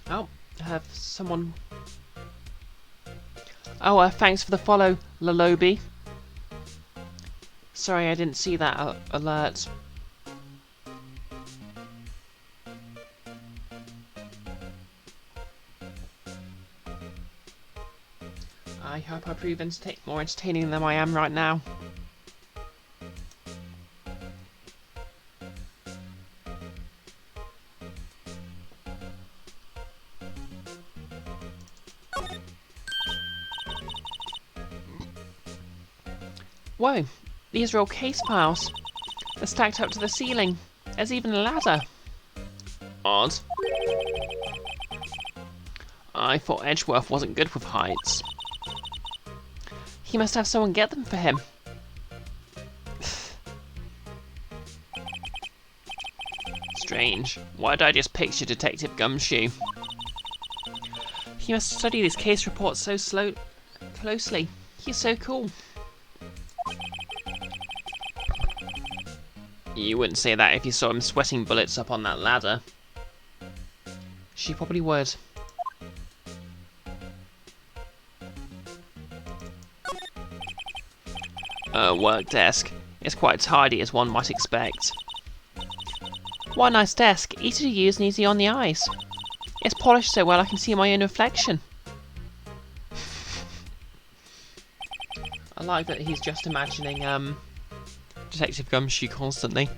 Oh, I have someone... Oh, thanks for the follow, Lalobi. Sorry, I didn't see that alert. I hope I prove more entertaining than I am right now. Whoa, these are all case files. They're stacked up to the ceiling. There's even a ladder. Odd. I thought Edgeworth wasn't good with heights. He must have someone get them for him. Strange. Why did I just picture Detective Gumshoe? He must study these case reports so closely. He's so cool. You wouldn't say that if you saw him sweating bullets up on that ladder. She probably would. Work desk. It's quite tidy as one might expect. What a nice desk, easy to use and easy on the eyes. It's polished so well I can see my own reflection. I like that he's just imagining Detective Gumshoe constantly.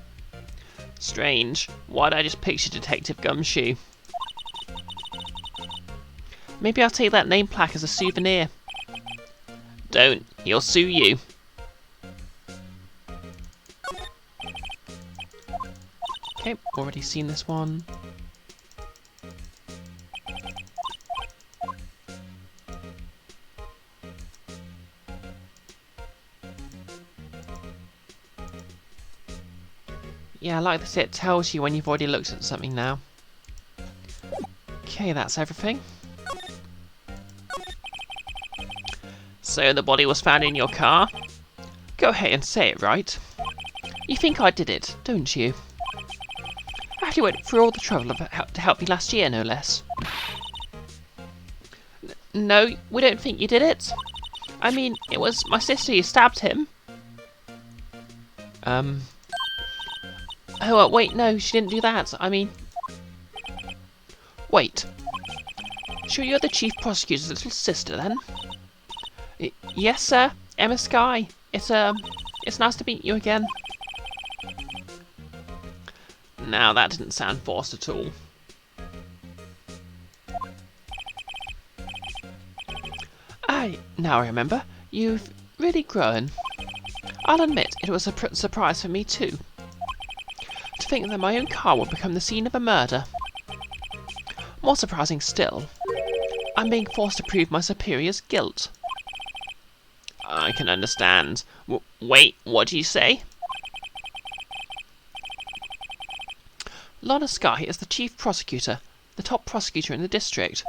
Strange. Why did I just picture Detective Gumshoe? Maybe I'll take that name plaque as a souvenir. Don't. He'll sue you. Okay, already seen this one. Yeah, I like that it tells you when you've already looked at something now. Okay, that's everything. So the body was found in your car? Go ahead and say it right. You think I did it, don't you? I actually went through all the trouble to help you last year, no less. No, we don't think you did it. I mean, it was my sister who stabbed him. Oh, wait, no, she didn't do that. I mean... Wait. Sure you're the chief prosecutor's little sister, then? Yes, sir. Emma Skye. It's nice to meet you again. Now, that didn't sound forced at all. Now I remember. You've really grown. I'll admit, it was a surprise for me, too. To think that my own car would become the scene of a murder. More surprising still, I'm being forced to prove my superior's guilt. I can understand. Wait, what do you say? Lorna Skye is the chief prosecutor, the top prosecutor in the district.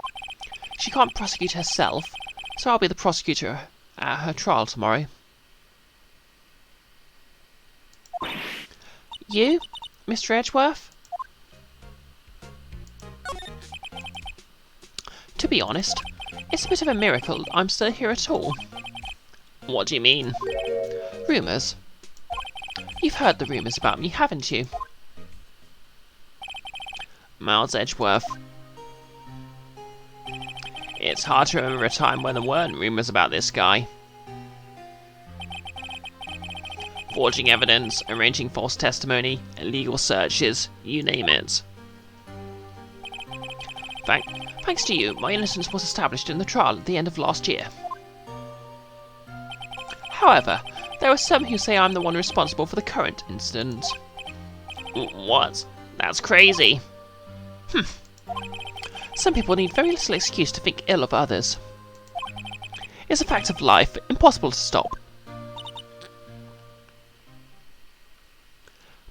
She can't prosecute herself, so I'll be the prosecutor at her trial tomorrow. You, Mr. Edgeworth? To be honest, it's a bit of a miracle I'm still here at all. What do you mean? Rumours. You've heard the rumours about me, haven't you? Miles Edgeworth. It's hard to remember a time when there weren't rumours about this guy. Forging evidence, arranging false testimony, illegal searches, you name it. Thanks to you, my innocence was established in the trial at the end of last year. However, there are some who say I'm the one responsible for the current incident. What? That's crazy. Some people need very little excuse to think ill of others. It's a fact of life, impossible to stop.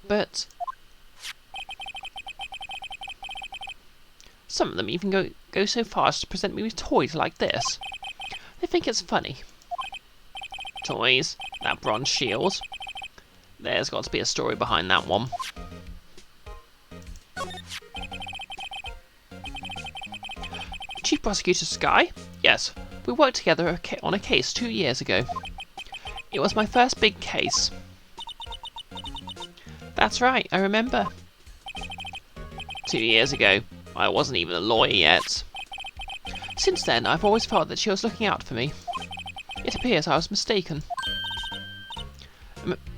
But some of them even go so far as to present me with toys like this. They think it's funny. Toys? That bronze shield? There's got to be a story behind that one. Chief Prosecutor Skye? Yes, we worked together on a case 2 years ago. It was my first big case. That's right, I remember. 2 years ago. I wasn't even a lawyer yet. Since then, I've always felt that she was looking out for me. It appears I was mistaken.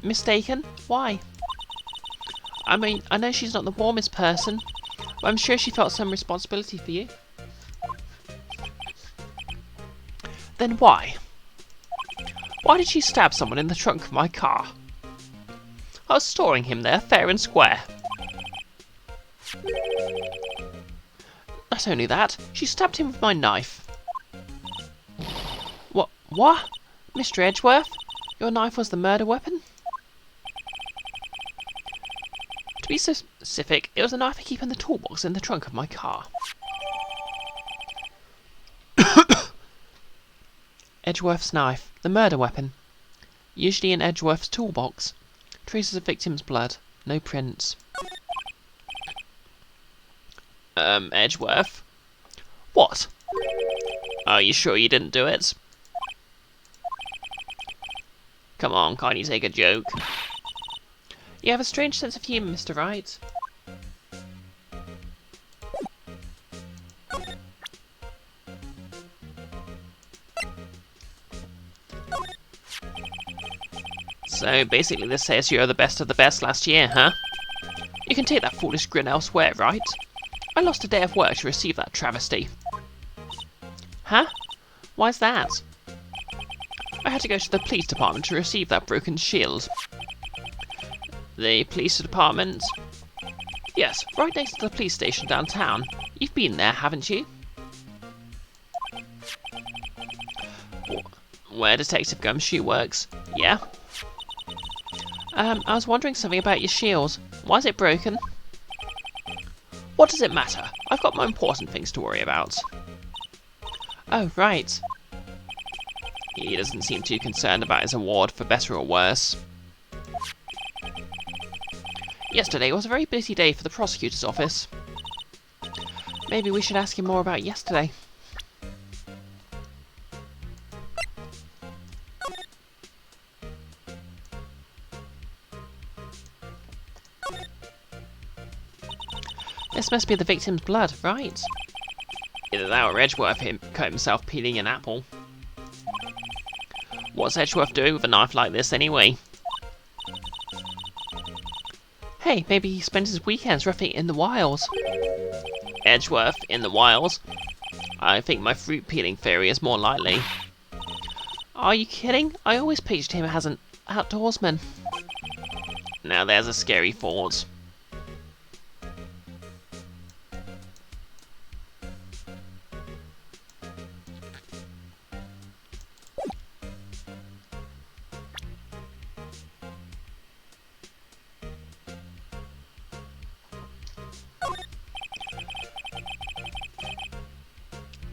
Mistaken? Why? I mean, I know she's not the warmest person, but I'm sure she felt some responsibility for you. Then why? Why did she stab someone in the trunk of my car? I was storing him there, fair and square. Not only that, she stabbed him with my knife. What? Mr. Edgeworth? Your knife was the murder weapon? To be specific, it was a knife I keep in the toolbox in the trunk of my car. Edgeworth's knife, the murder weapon. Usually in Edgeworth's toolbox. Traces of victim's blood, no prints. Edgeworth? What? Are you sure you didn't do it? Come on, can't you take a joke? You have a strange sense of humour, Mr. Wright. So basically this says you're the best of the best last year, huh? You can take that foolish grin elsewhere, right? I lost a day of work to receive that travesty. Huh? Why's that? I had to go to the police department to receive that broken shield. The police department? Yes, right next to the police station downtown. You've been there, haven't you? Where Detective Gumshoe works? Yeah? I was wondering something about your shield. Why is it broken? What does it matter? I've got more important things to worry about. Oh, right. He doesn't seem too concerned about his award, for better or worse. Yesterday was a very busy day for the prosecutor's office. Maybe we should ask him more about yesterday. This must be the victim's blood, right? Either that or Edgeworth cut himself peeling an apple. What's Edgeworth doing with a knife like this anyway? Hey, maybe he spends his weekends roughing it in the wilds. Edgeworth in the wilds? I think my fruit peeling theory is more likely. Are you kidding? I always pictured him as an outdoorsman. Now there's a scary thought.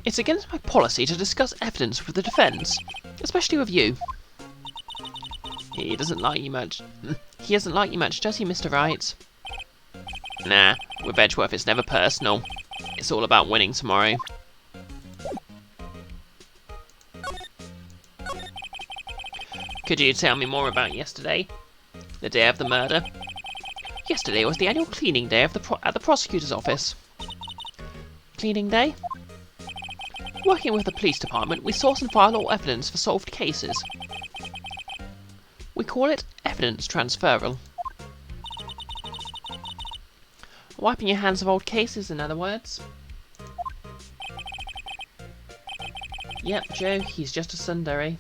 It's against my policy to discuss evidence with the defence, especially with you. He doesn't like you much. He doesn't like you much, does he, Mr. Wright? Nah, with Edgeworth it's never personal. It's all about winning tomorrow. Could you tell me more about yesterday? The day of the murder? Yesterday was the annual cleaning day of at the prosecutor's office. Cleaning day? Working with the police department, we source and file all evidence for solved cases. We call it evidence transferal. Wiping your hands of old cases, in other words. Yep, Joe, he's just a tsundere.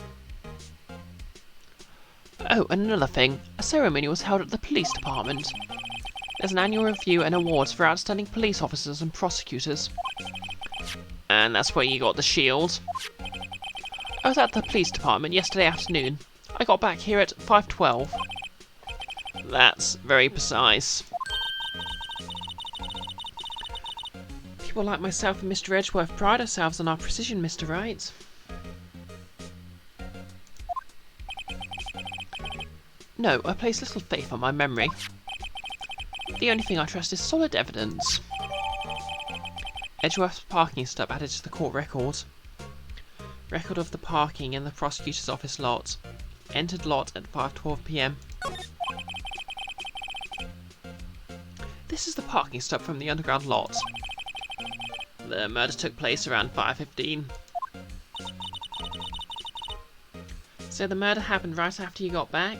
Oh, and another thing, a ceremony was held at the police department. There's an annual review and awards for outstanding police officers and prosecutors. And that's where you got the shield? I was at the police department yesterday afternoon. I got back here at 5:12. That's very precise. People like myself and Mr. Edgeworth pride ourselves on our precision, Mr. Wright. No, I place little faith on my memory. The only thing I trust is solid evidence. Edgeworth's parking stub added to the court record. Record of the parking in the prosecutor's office lot. Entered lot at 5:12 PM. This is the parking stub from the underground lot. The murder took place around 5:15. So the murder happened right after you got back?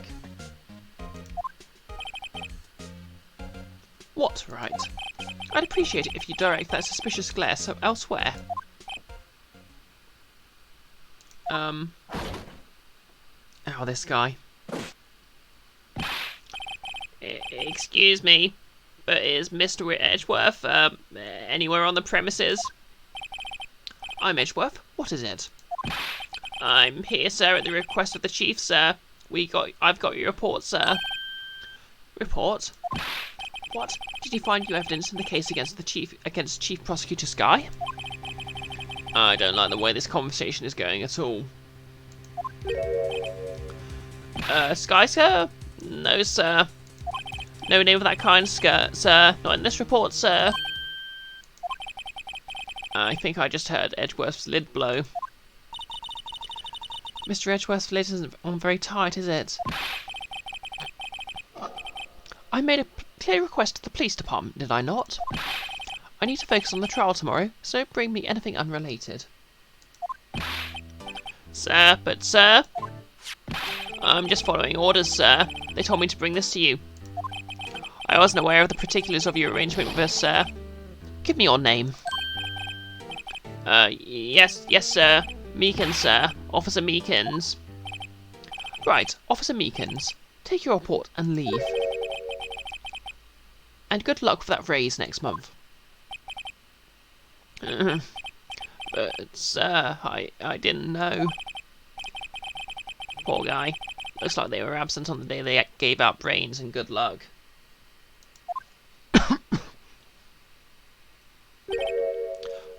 What, right? I'd appreciate it if you direct that suspicious glare so elsewhere. now, this guy. Excuse me, but is Mr. Edgeworth anywhere on the premises? I'm Edgeworth. What is it? I'm here, sir, at the request of the chief, sir. I've got your report, sir. Report? What? Did you find new evidence in the case against Chief Prosecutor Sky? I don't like the way this conversation is going at all. Sky, sir? No, sir. No name of that kind, sir. Not in this report, sir. I think I just heard Edgeworth's lid blow. Mr. Edgeworth's lid isn't on very tight, is it? I made a clear request to the police department, did I not? I need to focus on the trial tomorrow, so don't bring me anything unrelated. Sir, I'm just following orders, sir. They told me to bring this to you. I wasn't aware of the particulars of your arrangement with us, sir. Give me your name. Yes, sir. Meekins, sir. Officer Meekins. Right, Officer Meekins. Take your report and leave. And good luck for that raise next month. But, sir, I didn't know. Poor guy. Looks like they were absent on the day they gave out brains, and good luck.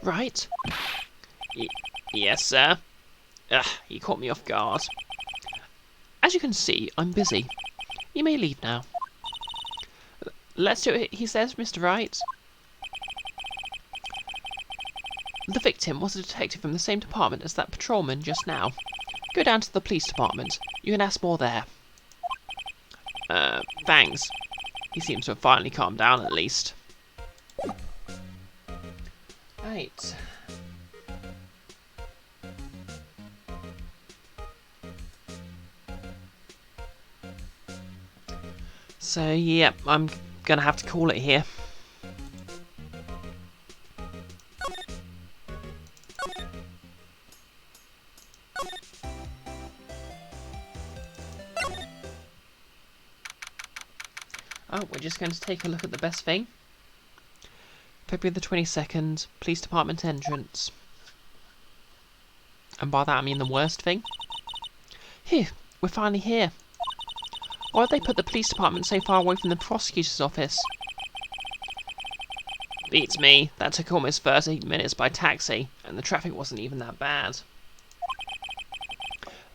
Right. Yes, sir. He caught me off guard. As you can see, I'm busy. You may leave now. Let's do it, he says, Mr. Wright. The victim was a detective from the same department as that patrolman just now. Go down to the police department. You can ask more there. Thanks. He seems to have finally calmed down, at least. Right. So, yeah, I'm gonna have to call it here. Oh, we're just going to take a look at the best thing. February the 22nd, police department entrance. And by that I mean the worst thing. Here, we're finally here. Why did they put the police department so far away from the prosecutor's office? Beats me. That took almost 30 minutes by taxi, and the traffic wasn't even that bad.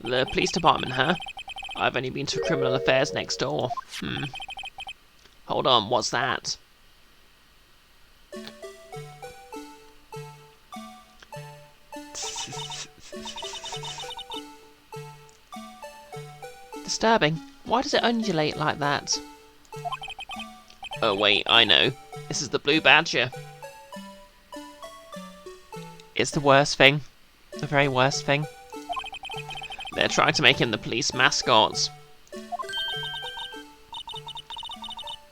The police department, huh? I've only been to criminal affairs next door. Hold on, what's that? Disturbing. Why does it undulate like that? Oh wait, I know. This is the Blue Badger. It's the worst thing. The very worst thing. They're trying to make him the police mascot.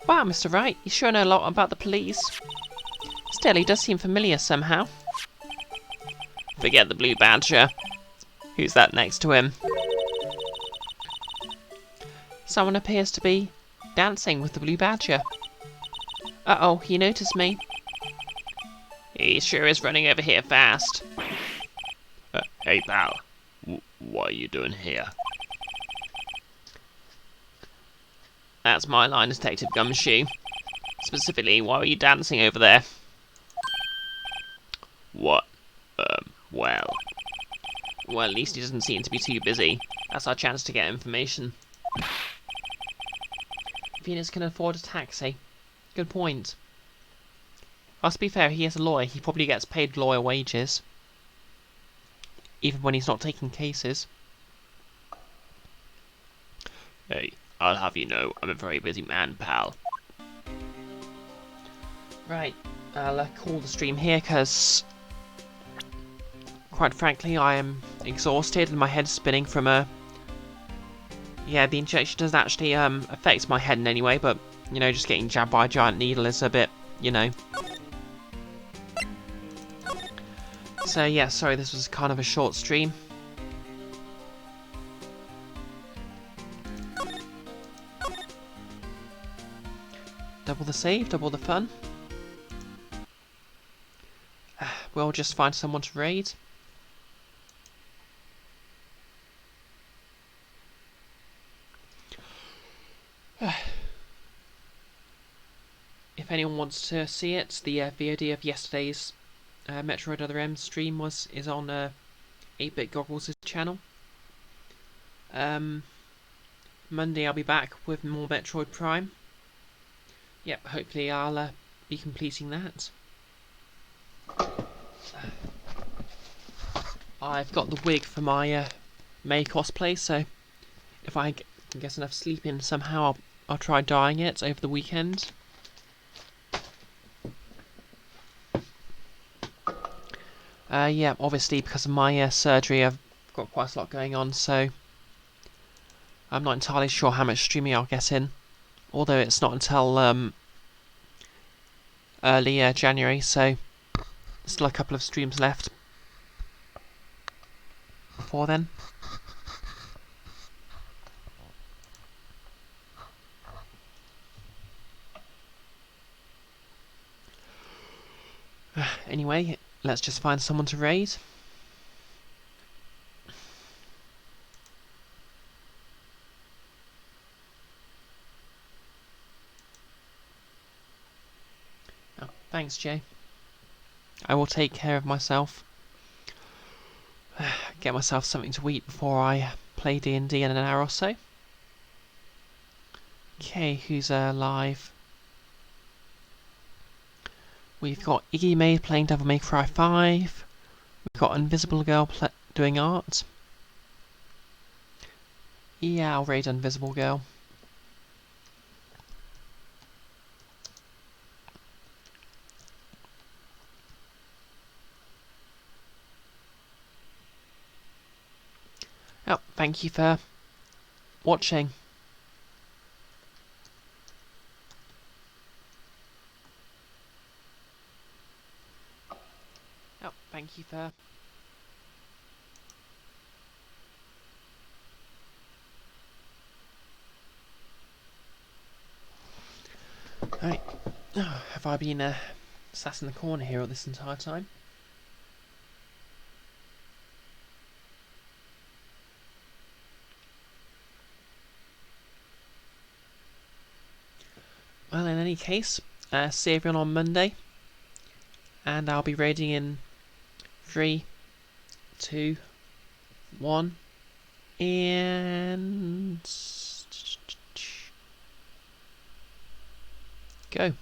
Wow, Mr. Wright, you sure know a lot about the police. Still, he does seem familiar somehow. Forget the Blue Badger. Who's that next to him? Someone appears to be dancing with the Blue Badger. Uh-oh, he noticed me. He sure is running over here fast. Hey pal, what are you doing here? That's my line, Detective Gumshoe. Specifically, why are you dancing over there? What? Well, at least he doesn't seem to be too busy. That's our chance to get information. Venus can afford a taxi. Good point. Well, to be fair, he is a lawyer. He probably gets paid lawyer wages. Even when he's not taking cases. Hey, I'll have you know, I'm a very busy man, pal. Right, I'll call the stream here because, quite frankly, I am exhausted and my head's spinning from a... Yeah, the injection doesn't actually affect my head in any way, but, you know, just getting jabbed by a giant needle is a bit, you know. So, yeah, sorry, this was kind of a short stream. Double the save, double the fun. We'll just find someone to raid. If anyone wants to see it, the VOD of yesterday's Metroid Other M stream is on 8-Bit Goggles' channel. Monday I'll be back with more Metroid Prime. Yep, hopefully I'll be completing that. I've got the wig for my May cosplay, so if I can get enough sleep in somehow, I'll try dyeing it over the weekend. Yeah, obviously because of my surgery I've got quite a lot going on, so I'm not entirely sure how much streaming I'll get in. Although it's not until early January, so still a couple of streams left before then. Anyway, let's just find someone to raid. Oh, thanks, Jay. I will take care of myself. Get myself something to eat before I play D&D in an hour or so. Okay, who's live? We've got Iggy May playing Devil May Cry 5. We've got Invisible Girl doing art. Yeah, I'll raid Invisible Girl. Oh, thank you for watching. Oh, thank you for... Right. Oh, have I been sat in the corner here all this entire time? Well, in any case, see everyone on Monday. And I'll be raiding in 3, 2, 1, and... go.